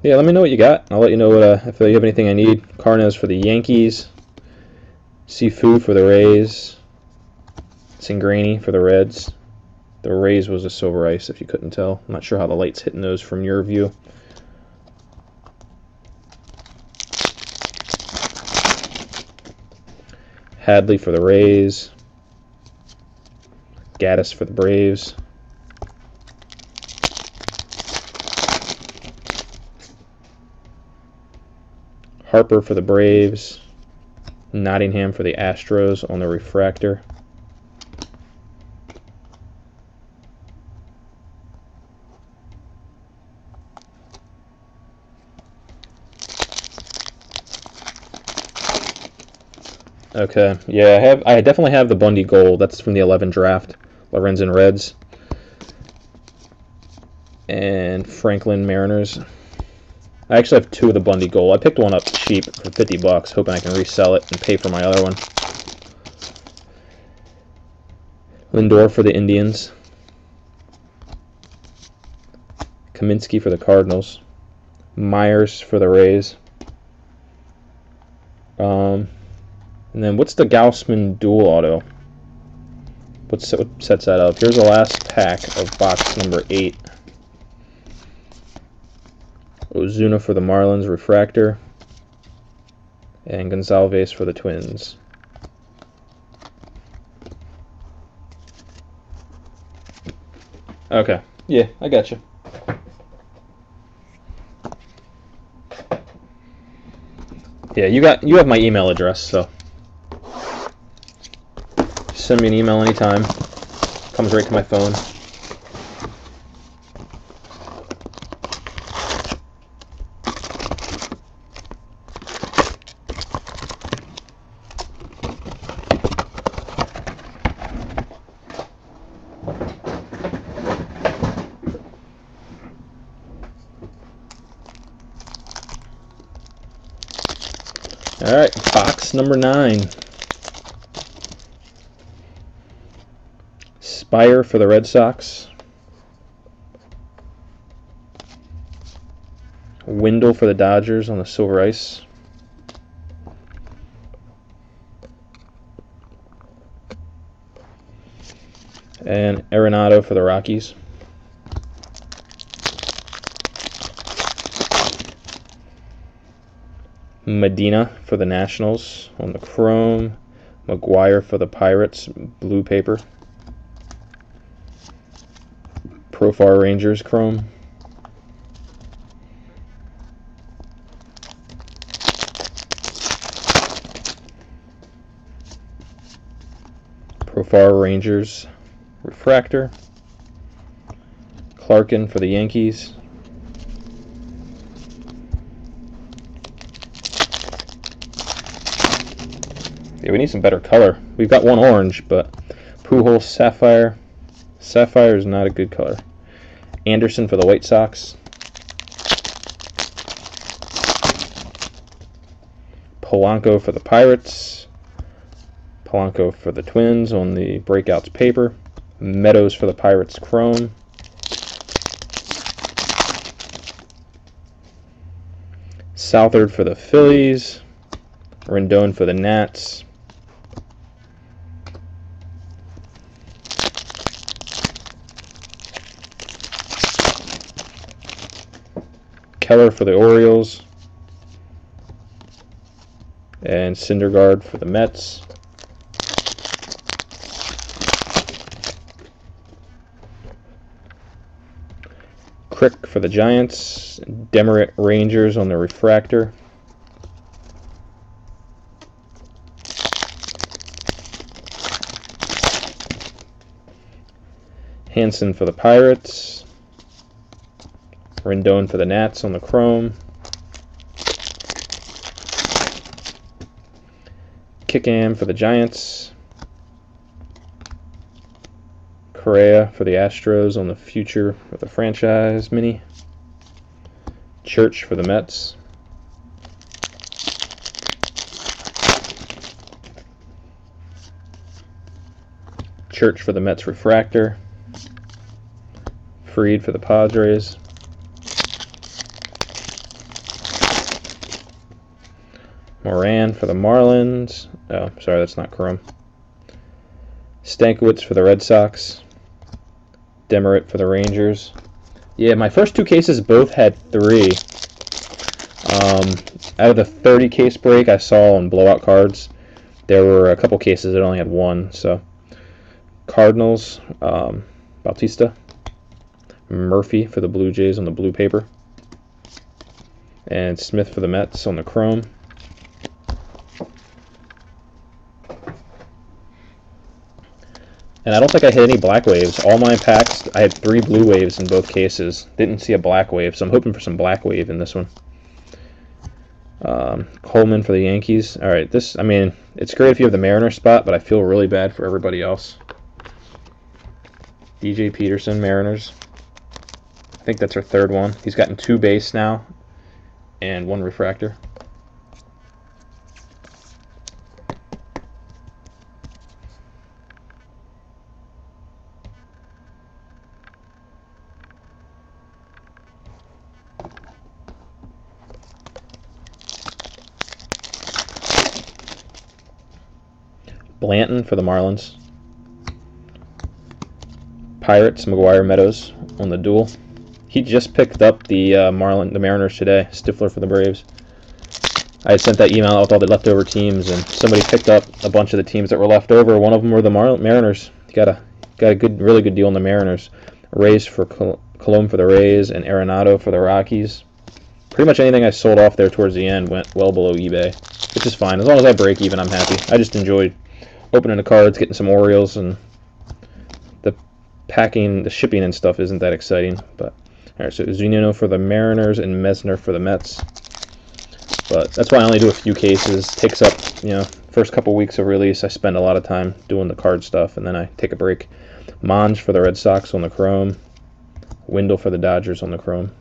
Yeah, let me know what you got. I'll let you know if you have anything I need. Carnes for the Yankees. Sifu for the Rays. Singrani for the Reds. The Rays was a silver ice, if you couldn't tell. I'm not sure how the light's hitting those from your view. Hadley for the Rays. Gaddis for the Braves. Harper for the Braves. Nottingham for the Astros on the refractor. Okay, yeah, I definitely have the Bundy Gold. That's from the 11 draft. Lorenzen Reds. And Franklin Mariners. I actually have two of the Bundy Gold. I picked one up cheap for $50, hoping I can resell it and pay for my other one. Lindor for the Indians. Kaminsky for the Cardinals. Myers for the Rays. And then what's the Gaussman dual auto? What sets that up? Here's the last pack of box number 8. Ozuna for the Marlins refractor. And Gonzalez for the Twins. Okay. Yeah, I got you. Yeah, you have my email address, so send me an email anytime. Comes right to my phone. All right, box number 9. Spire for the Red Sox. Wendell for the Dodgers on the silver ice. And Arenado for the Rockies. Medina for the Nationals on the chrome. McGuire for the Pirates, blue paper. Profile Rangers chrome. Profile Rangers refractor. Clarkin for the Yankees. Yeah, we need some better color. We've got one orange, but Pujols Sapphire. Sapphire is not a good color. Anderson for the White Sox. Polanco for the Pirates. Polanco for the Twins on the Breakouts paper. Meadows for the Pirates chrome. Southard for the Phillies. Rendon for the Nats. Keller for the Orioles. And Syndergaard for the Mets. Crick for the Giants. Demerit Rangers on the refractor. Hansen for the Pirates. Rendon for the Nats on the chrome. Kickham for the Giants. Correa for the Astros on the future of the franchise mini. Church for the Mets. Church for the Mets refractor. Fried for the Padres. Moran for the Marlins. Oh, sorry, that's not chrome. Stankiewicz for the Red Sox. Demerit for the Rangers. Yeah, my first two cases both had 3. Out of the 30 case break I saw on blowout cards, there were a couple cases that only had 1. So Cardinals, Bautista. Murphy for the Blue Jays on the blue paper. And Smith for the Mets on the chrome. And I don't think I hit any black waves. All my packs, I had 3 blue waves in both cases. Didn't see a black wave, so I'm hoping for some black wave in this one. Coleman for the Yankees. All right, I mean, it's great if you have the Mariners spot, but I feel really bad for everybody else. DJ Peterson, Mariners. I think that's our 3rd one. He's gotten 2 base now and 1 refractor. Blanton for the Marlins. Pirates, McGuire, Meadows on the duel. He just picked up the Mariners today. Stifler for the Braves. I had sent that email out with all the leftover teams, and somebody picked up a bunch of the teams that were left over. One of them were the Mariners. He got a really good deal on the Mariners. Rays for Colomb for the Rays, and Arenado for the Rockies. Pretty much anything I sold off there towards the end went well below eBay, which is fine. As long as I break even, I'm happy. I just enjoyed opening the cards, getting some Orioles, and the packing, the shipping and stuff isn't that exciting. But all right, so Zunino for the Mariners and Mesner for the Mets. But that's why I only do a few cases. Takes up, first couple weeks of release. I spend a lot of time doing the card stuff, and then I take a break. Monge for the Red Sox on the chrome. Wendell for the Dodgers on the chrome.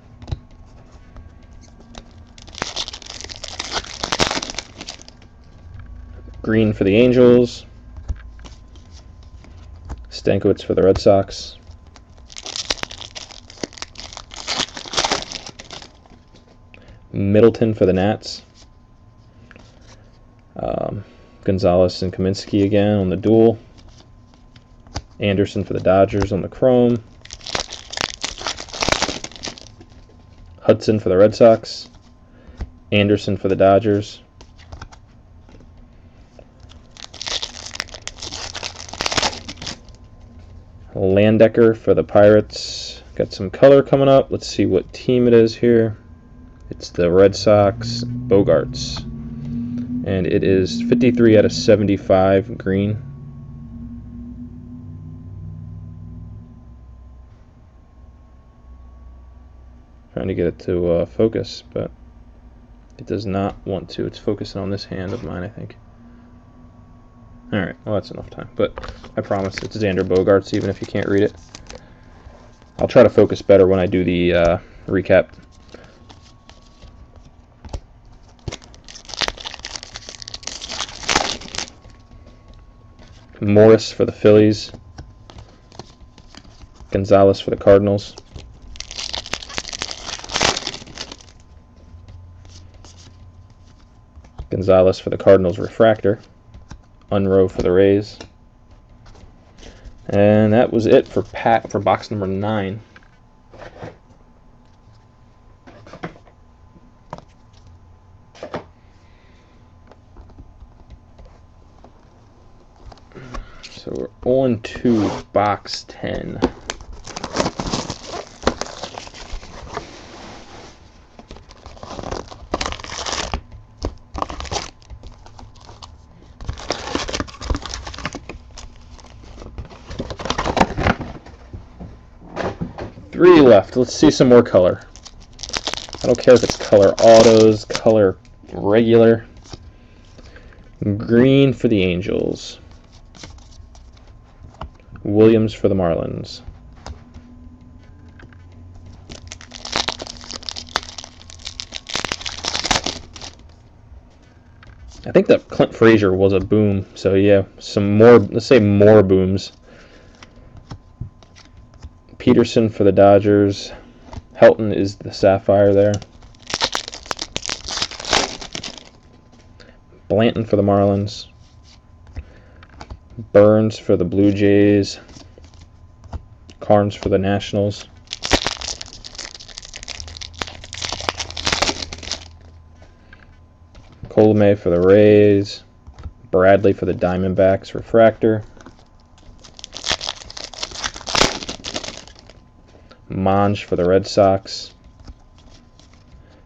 Green for the Angels. Stankiewicz for the Red Sox. Middleton for the Nats. Gonzalez and Kaminsky again on the duel. Anderson for the Dodgers on the chrome. Hudson for the Red Sox. Anderson for the Dodgers. Landecker for the Pirates. Got some color coming up. Let's see what team it is here. It's the Red Sox. Bogarts. And it is 53 out of 75 green. Trying to get it to focus, but it does not want to. It's focusing on this hand of mine, I think. Alright, well that's enough time. But I promise it's Xander Bogaerts, even if you can't read it. I'll try to focus better when I do the recap. Morris for the Phillies. Gonzalez for the Cardinals. Gonzalez for the Cardinals refractor. Unrow for the Rays. And that was it for box number 9. So we're on to box 10. Three left. Let's see some more color. I don't care if it's color autos, color regular. Green for the Angels. Williams for the Marlins. I think that Clint Frazier was a boom, so yeah, some more, let's say more booms. Peterson for the Dodgers. Helton is the Sapphire there. Blanton for the Marlins. Burns for the Blue Jays. Carnes for the Nationals. Colomé for the Rays. Bradley for the Diamondbacks refractor. Monge for the Red Sox.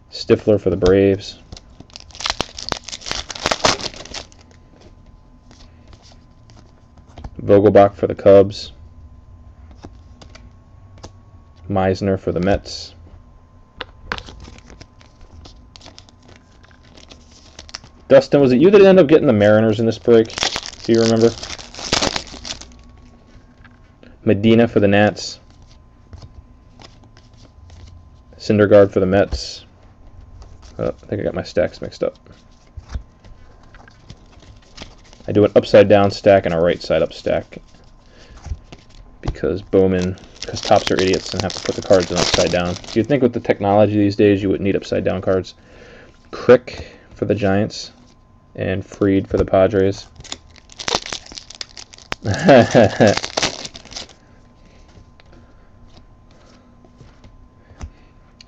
Stifler for the Braves. Vogelbach for the Cubs. Meisner for the Mets. Dustin, was it you that ended up getting the Mariners in this break? Do you remember? Medina for the Nats. Syndergaard for the Mets. Oh, I think I got my stacks mixed up. I do an upside down stack and a right side up stack because tops are idiots and have to put the cards in upside down. You'd think with the technology these days you wouldn't need upside down cards. Crick for the Giants and Fried for the Padres.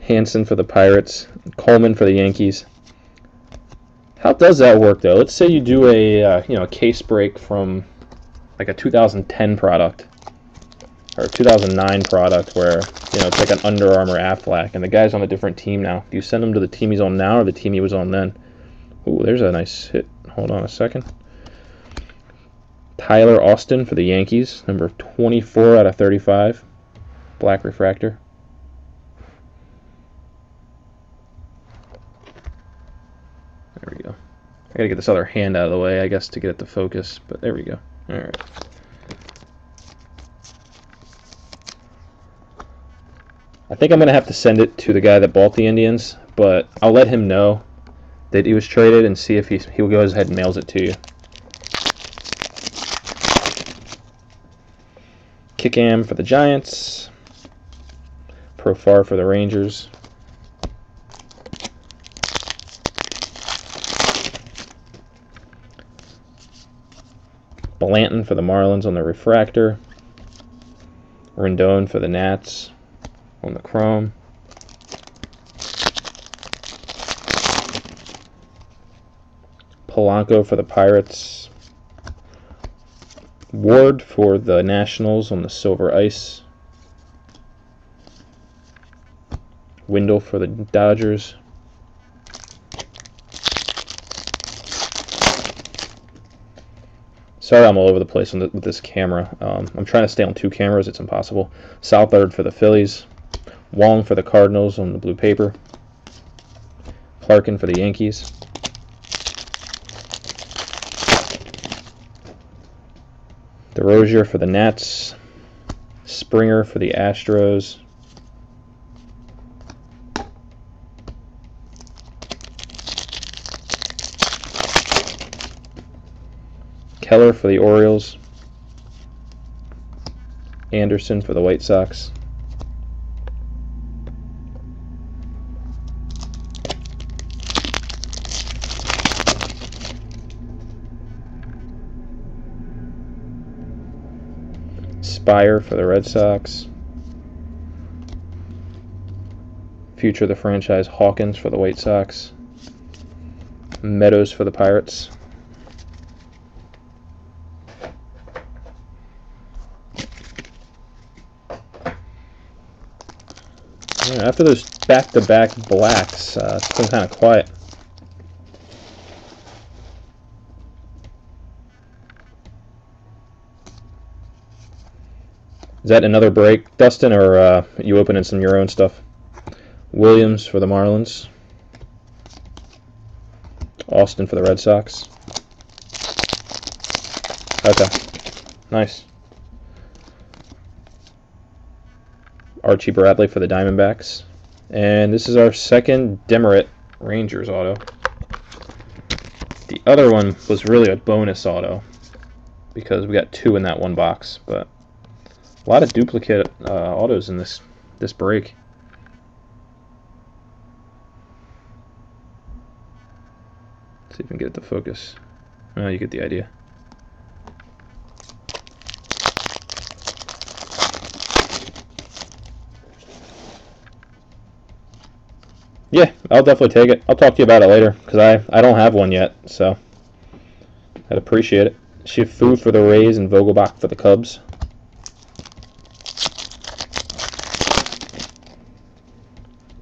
Hansen for the Pirates. Coleman for the Yankees. How does that work though? Let's say you do a case break from like a 2010 product or a 2009 product where it's like an Under Armour Aflac and the guy's on a different team now. Do you send him to the team he's on now or the team he was on then? Ooh, there's a nice hit. Hold on a second. Tyler Austin for the Yankees, number 24 out of 35, black refractor. There we go. I gotta get this other hand out of the way, I guess, to get it to focus, but there we go. All right. I think I'm gonna have to send it to the guy that bought the Indians, but I'll let him know that he was traded and see if he'll go ahead and mails it to you. Kickham for the Giants. Profar for the Rangers. Blanton for the Marlins on the refractor. Rendon for the Nats on the chrome. Polanco for the Pirates. Ward for the Nationals on the silver ice. Wendell for the Dodgers. Sorry I'm all over the place with this camera. I'm trying to stay on 2 cameras. It's impossible. Southard for the Phillies. Wong for the Cardinals on the blue paper. Clarkin for the Yankees. DeRozier for the Nats. Springer for the Astros. Keller for the Orioles. Anderson for the White Sox. Spire for the Red Sox. Future of the franchise Hawkins for the White Sox. Meadows for the Pirates. Yeah, after those back-to-back blacks, it's been kind of quiet. Is that another break, Dustin, or you opening some of your own stuff? Williams for the Marlins. Austin for the Red Sox. Okay, nice. Archie Bradley for the Diamondbacks. And this is our second Demerit Rangers auto. The other one was really a bonus auto because we got 2 in that one box, but a lot of duplicate autos in this break. Let's see if we can get it to focus. Oh, you get the idea. Yeah, I'll definitely take it. I'll talk to you about it later because I don't have one yet, so I'd appreciate it. Shifu for the Rays and Vogelbach for the Cubs.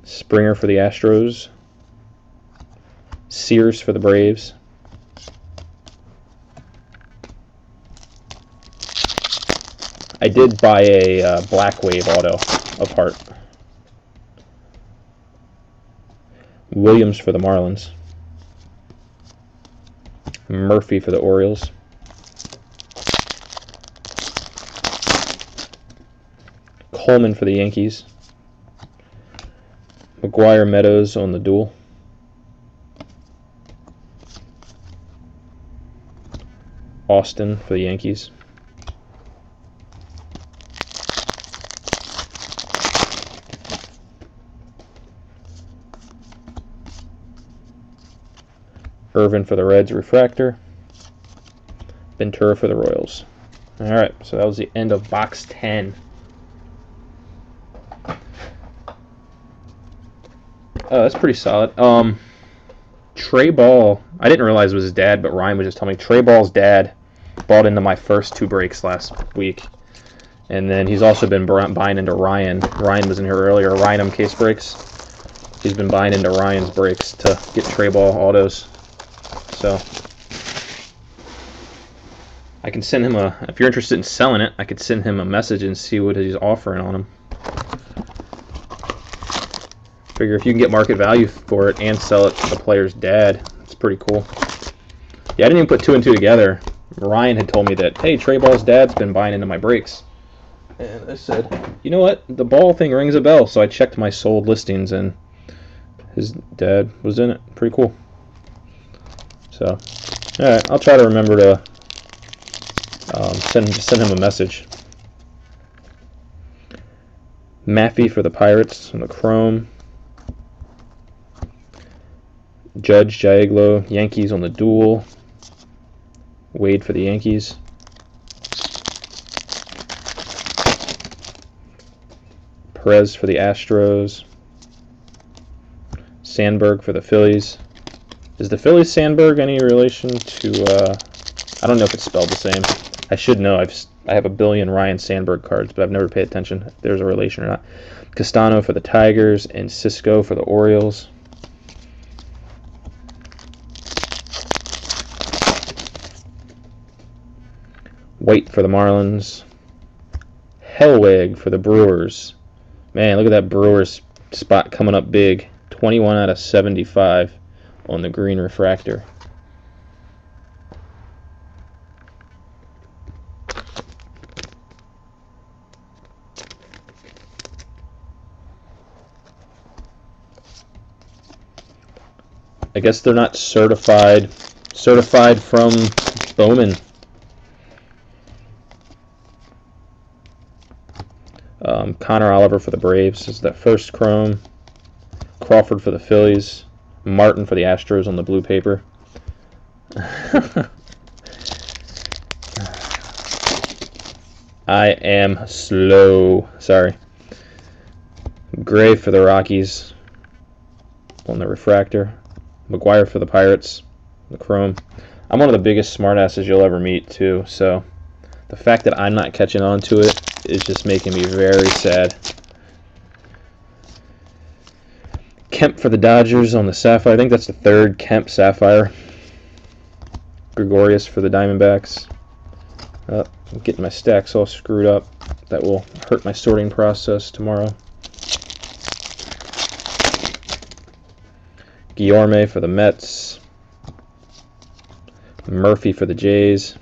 Springer for the Astros. Sears for the Braves. I did buy a Black Wave auto of Hart. Williams for the Marlins. Murphy for the Orioles. Coleman for the Yankees. McGuire Meadows on the duel. Austin for the Yankees. Irvin for the Reds, refractor. Ventura for the Royals. Alright, so that was the end of box 10. Oh, that's pretty solid. Trey Ball, I didn't realize it was his dad, but Ryan was just telling me Trey Ball's dad bought into my first 2 breaks last week. And then he's also been buying into Ryan. Ryan was in here earlier, Ryan case breaks. He's been buying into Ryan's breaks to get Trey Ball autos. So I can send him if you're interested in selling it, I could send him a message and see what he's offering on them. Figure if you can get market value for it and sell it to the player's dad, it's pretty cool. Yeah, I didn't even put 2 and 2 together. Ryan had told me that, hey, Trey Ball's dad's been buying into my breaks. And I said, you know what? The Ball thing rings a bell. So I checked my sold listings and his dad was in it. Pretty cool. So, alright, I'll try to remember to send him a message. Maffey for the Pirates on the Chrome. Judge Jaeglo, Yankees on the duel. Wade for the Yankees. Perez for the Astros. Sandberg for the Phillies. Is the Phillies Sandberg any relation to, I don't know if it's spelled the same. I should know. I have a billion Ryan Sandberg cards, but I've never paid attention if there's a relation or not. Castano for the Tigers and Cisco for the Orioles. White for the Marlins. Hellwig for the Brewers. Man, look at that Brewers spot coming up big. 21 out of 75 on the green refractor. I guess they're not certified. Certified from Bowman. Connor Oliver for the Braves is that first chrome. Crawford for the Phillies. Martin for the Astros on the blue paper. I am slow. Sorry. Gray for the Rockies on the refractor. McGuire for the Pirates, the chrome. I'm one of the biggest smartasses you'll ever meet, too, so the fact that I'm not catching on to it is just making me very sad. Kemp for the Dodgers on the Sapphire. I think that's the third Kemp Sapphire. Gregorius for the Diamondbacks. I'm getting my stacks all screwed up. That will hurt my sorting process tomorrow. Guillorme for the Mets. Murphy for the Jays.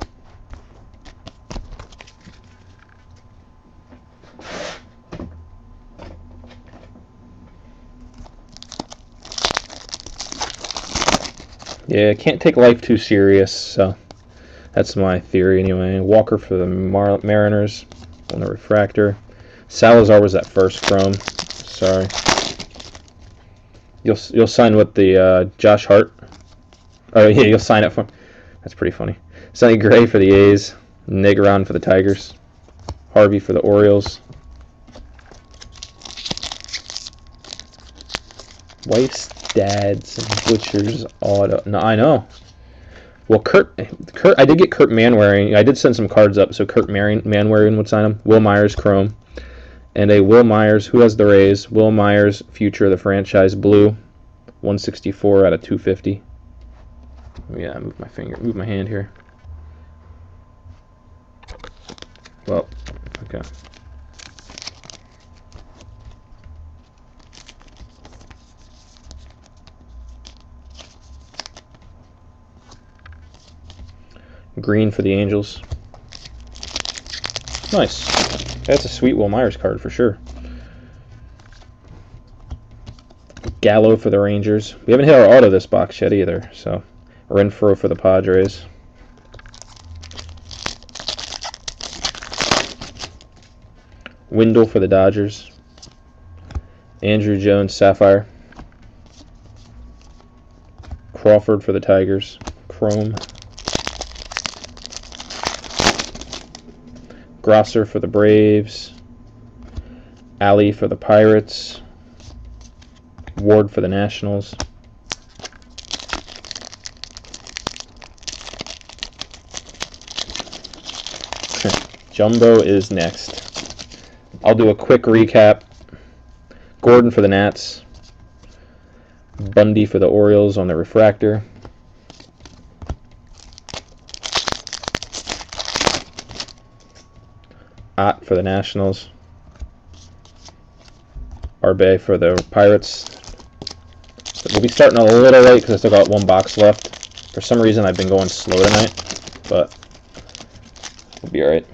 Yeah, can't take life too serious, so that's my theory anyway. Walker for the Mariners on the refractor. Salazar was that first chrome. Sorry. You'll sign with the Josh Hart. Oh yeah, you'll sign up for. That's pretty funny. Sonny Gray for the A's. Negron for the Tigers. Harvey for the Orioles. Wife's dad's Butcher's auto. No, I know. Well, Kurt, I did get Kurt Manwaring. I did send some cards up, so Kurt Manwaring would sign them. Will Myers chrome. And a Will Myers, who has the Rays? Will Myers, future of the franchise, blue, 164 out of 250. Yeah, move my hand here. Well, okay. Green for the Angels. Nice. That's a sweet Will Myers card for sure. Gallo for the Rangers. We haven't hit our auto this box yet either, so Renfroe for the Padres. Wendell for the Dodgers. Andrew Jones Sapphire. Crawford for the Tigers. Chrome. Grosser for the Braves. Alley for the Pirates. Ward for the Nationals. Jumbo is next. I'll do a quick recap. Gordon for the Nats. Bundy for the Orioles on the refractor. Ott for the Nationals. Arbe for the Pirates. We'll be starting a little late because I still got one box left. For some reason, I've been going slow tonight, but we'll be alright.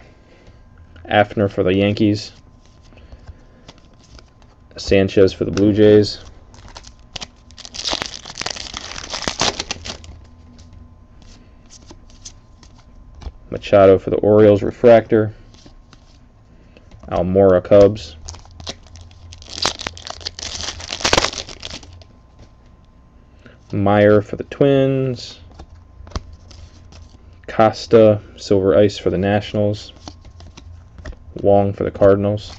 Afner for the Yankees. Sanchez for the Blue Jays. Machado for the Orioles refractor. Almora Cubs. Meyer for the Twins. Costa Silver Ice for the Nationals. Wong for the Cardinals.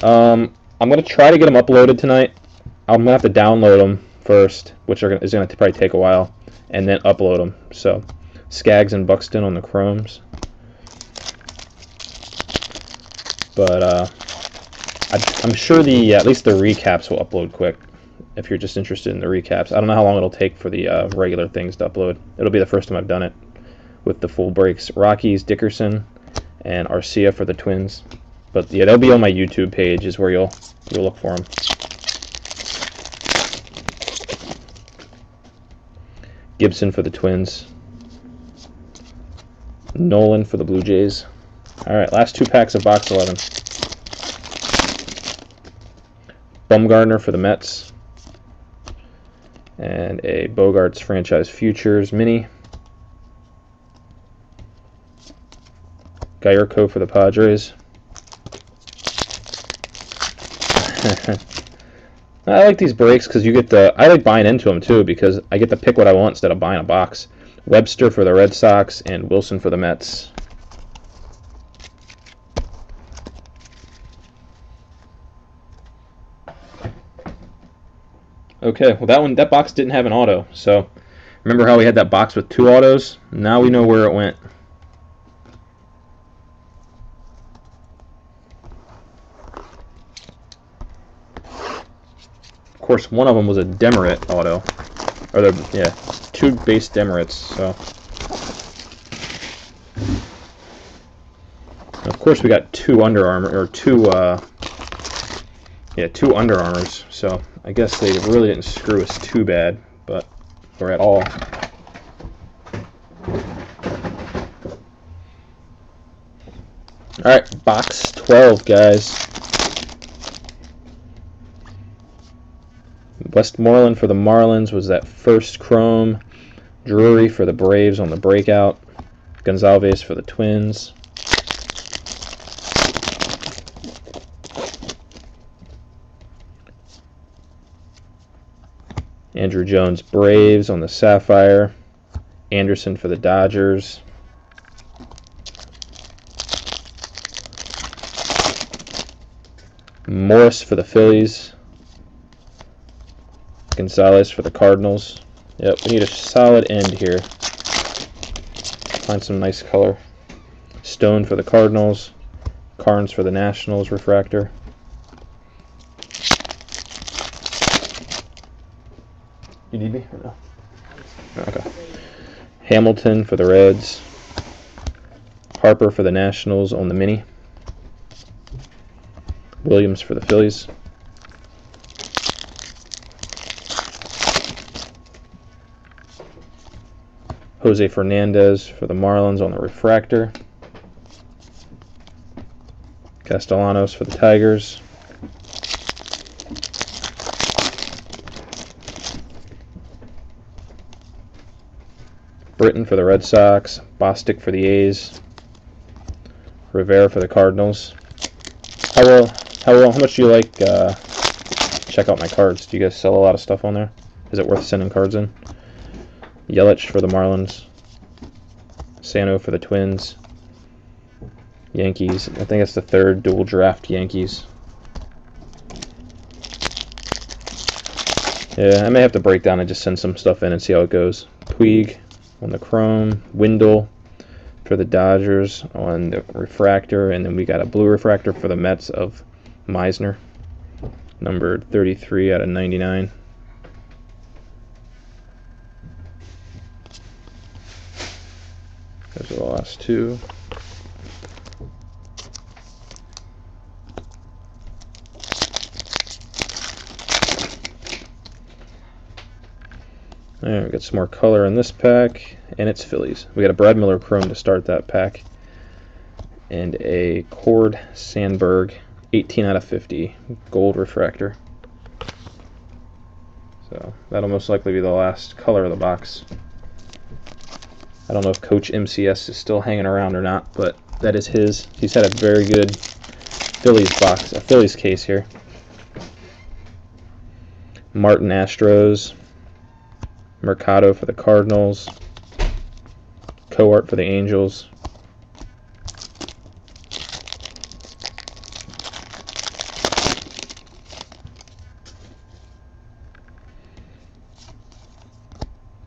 I'm going to try to get them uploaded tonight. I'm gonna have to download them first, which is gonna probably take a while, and then upload them. So, Skaggs and Buxton on the Chromes, but I'm sure at least the recaps will upload quick. If you're just interested in the recaps, I don't know how long it'll take for the regular things to upload. It'll be the first time I've done it with the full breaks. Rockies, Dickerson, and Arcia for the Twins. But yeah, they'll be on my YouTube page is where you'll look for them. Gibson for the Twins. Nolan for the Blue Jays. All right, last 2 packs of box 11. Bumgarner for the Mets. And a Bogarts Franchise Futures Mini. Gallardo for the Padres. I like these breaks because you get I like buying into them too because I get to pick what I want instead of buying a box. Webster for the Red Sox and Wilson for the Mets. Okay, well that box didn't have an auto, so remember how we had that box with 2 autos? Now we know where it went. Of course, one of them was a Demerit auto, or 2 base Demerits. So, and of course, we got 2 Under Armour or 2 2 Under Armours. So I guess they really didn't screw us too bad, or at all. All right, box 12, guys. Westmoreland for the Marlins was that first Chrome. Drury for the Braves on the breakout. Gonzalez for the Twins. Andrew Jones Braves on the Sapphire. Anderson for the Dodgers. Morris for the Phillies. Gonzalez for the Cardinals. Yep, we need a solid end here. Find some nice color. Stone for the Cardinals. Carnes for the Nationals refractor. You need me or no? Okay. Hamilton for the Reds. Harper for the Nationals on the mini. Williams for the Phillies. Jose Fernandez for the Marlins on the refractor. Castellanos for the Tigers. Britton for the Red Sox. Bostic for the A's. Rivera for the Cardinals. How much do you like check out my cards? Do you guys sell a lot of stuff on there? Is it worth sending cards in? Yelich for the Marlins. Sano for the Twins. Yankees. I think it's the 3rd dual draft Yankees. Yeah, I may have to break down and just send some stuff in and see how it goes. Puig on the Chrome. Windle for the Dodgers on the refractor. And then we got a blue refractor for the Mets of Meisner. Numbered 33 out of 99. Those are the last 2. Alright, we got some more color in this pack, and it's Phillies. We got a Brad Miller Chrome to start that pack, and a Cord Sandberg 18 out of 50 gold refractor. So that'll most likely be the last color of the box. I don't know if Coach MCS is still hanging around or not, but that is his. He's had a very good Phillies box, a Phillies case here. Martin Astros. Mercado for the Cardinals. Coart for the Angels.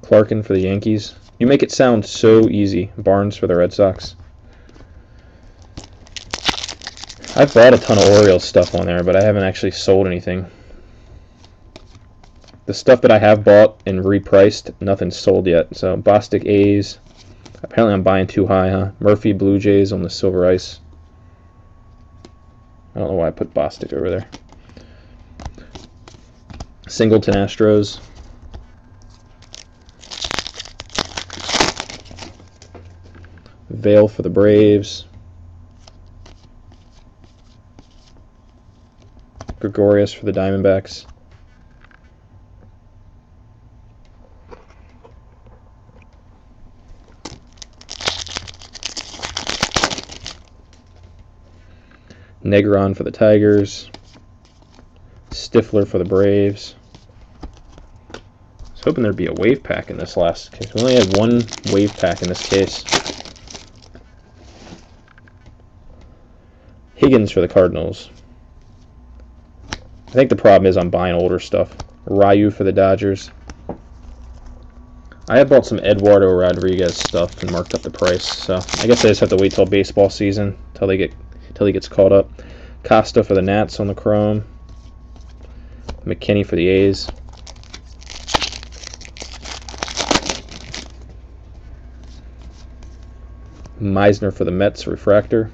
Clarkin for the Yankees. You make it sound so easy. Barnes for the Red Sox. I've bought a ton of Orioles stuff on there, but I haven't actually sold anything. The stuff that I have bought and repriced, nothing's sold yet. So Bostic A's. Apparently I'm buying too high, huh? Murphy Blue Jays on the Silver Ice. I don't know why I put Bostic over there. Singleton Astros. Vale for the Braves. Gregorius for the Diamondbacks. Negron for the Tigers. Stifler for the Braves. I was hoping there'd be a wave pack in this last case. We only had one wave pack in this case. Higgins for the Cardinals. I think the problem is I'm buying older stuff. Ryu for the Dodgers. I have bought some Eduardo Rodriguez stuff and marked up the price, so I guess I just have to wait till baseball season till he gets caught up. Costa for the Nats on the Chrome. McKinney for the A's. Meisner for the Mets refractor.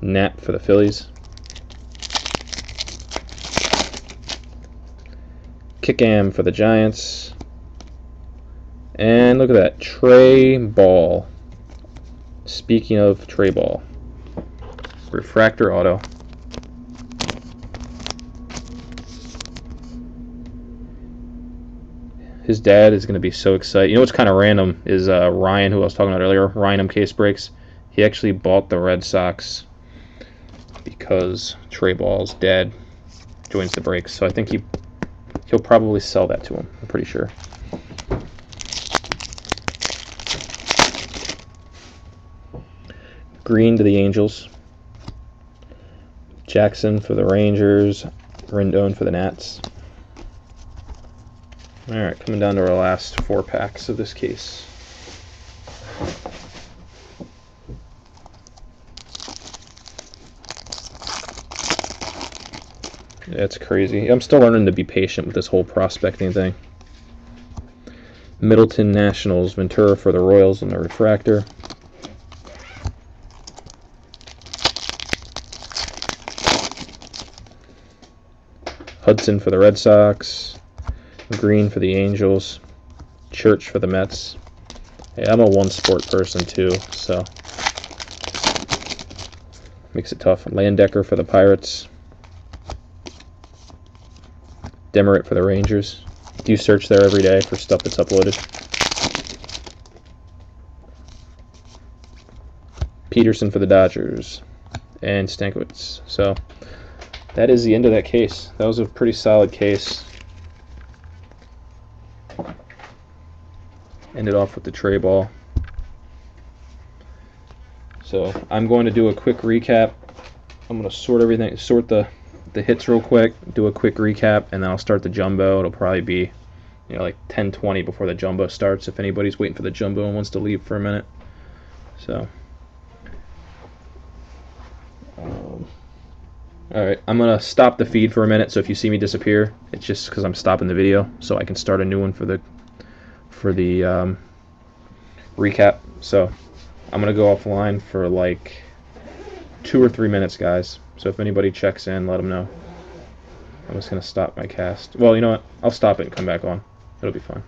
Knapp for the Phillies. Kickham for the Giants. And look at that, Trey Ball. Speaking of Trey Ball. Refractor auto. His dad is going to be so excited. You know what's kind of random is Ryan, who I was talking about earlier, Ryan Case Breaks. He actually bought the Red Sox because Trey Ball's dad joins the breaks. So I think he'll probably sell that to him. I'm pretty sure. Green to the Angels. Jackson for the Rangers. Rendon for the Nats. Alright, coming down to our last 4 packs of this case. Yeah, it's crazy. I'm still learning to be patient with this whole prospecting thing. Middleton Nationals, Ventura for the Royals and the refractor. Hudson for the Red Sox. Green for the Angels. Church for the Mets. Hey, I'm a one-sport person too, so makes it tough. Landecker for the Pirates. Demerit for the Rangers. Do you search there every day for stuff that's uploaded? Peterson for the Dodgers. And Stankiewicz. So that is the end of that case. That was a pretty solid case. Ended off with the Trey Ball. So I'm going to do a quick recap. I'm going to sort the hits real quick, do a quick recap, and then I'll start the jumbo. It'll probably be, like 10:20 before the jumbo starts if anybody's waiting for the jumbo and wants to leave for a minute. So, alright, I'm going to stop the feed for a minute, so if you see me disappear, it's just because I'm stopping the video so I can start a new one for the recap. So I'm going to go offline for like 2 or 3 minutes, guys. So if anybody checks in, let them know. I'm just going to stop my cast. Well, you know what? I'll stop it and come back on. It'll be fine.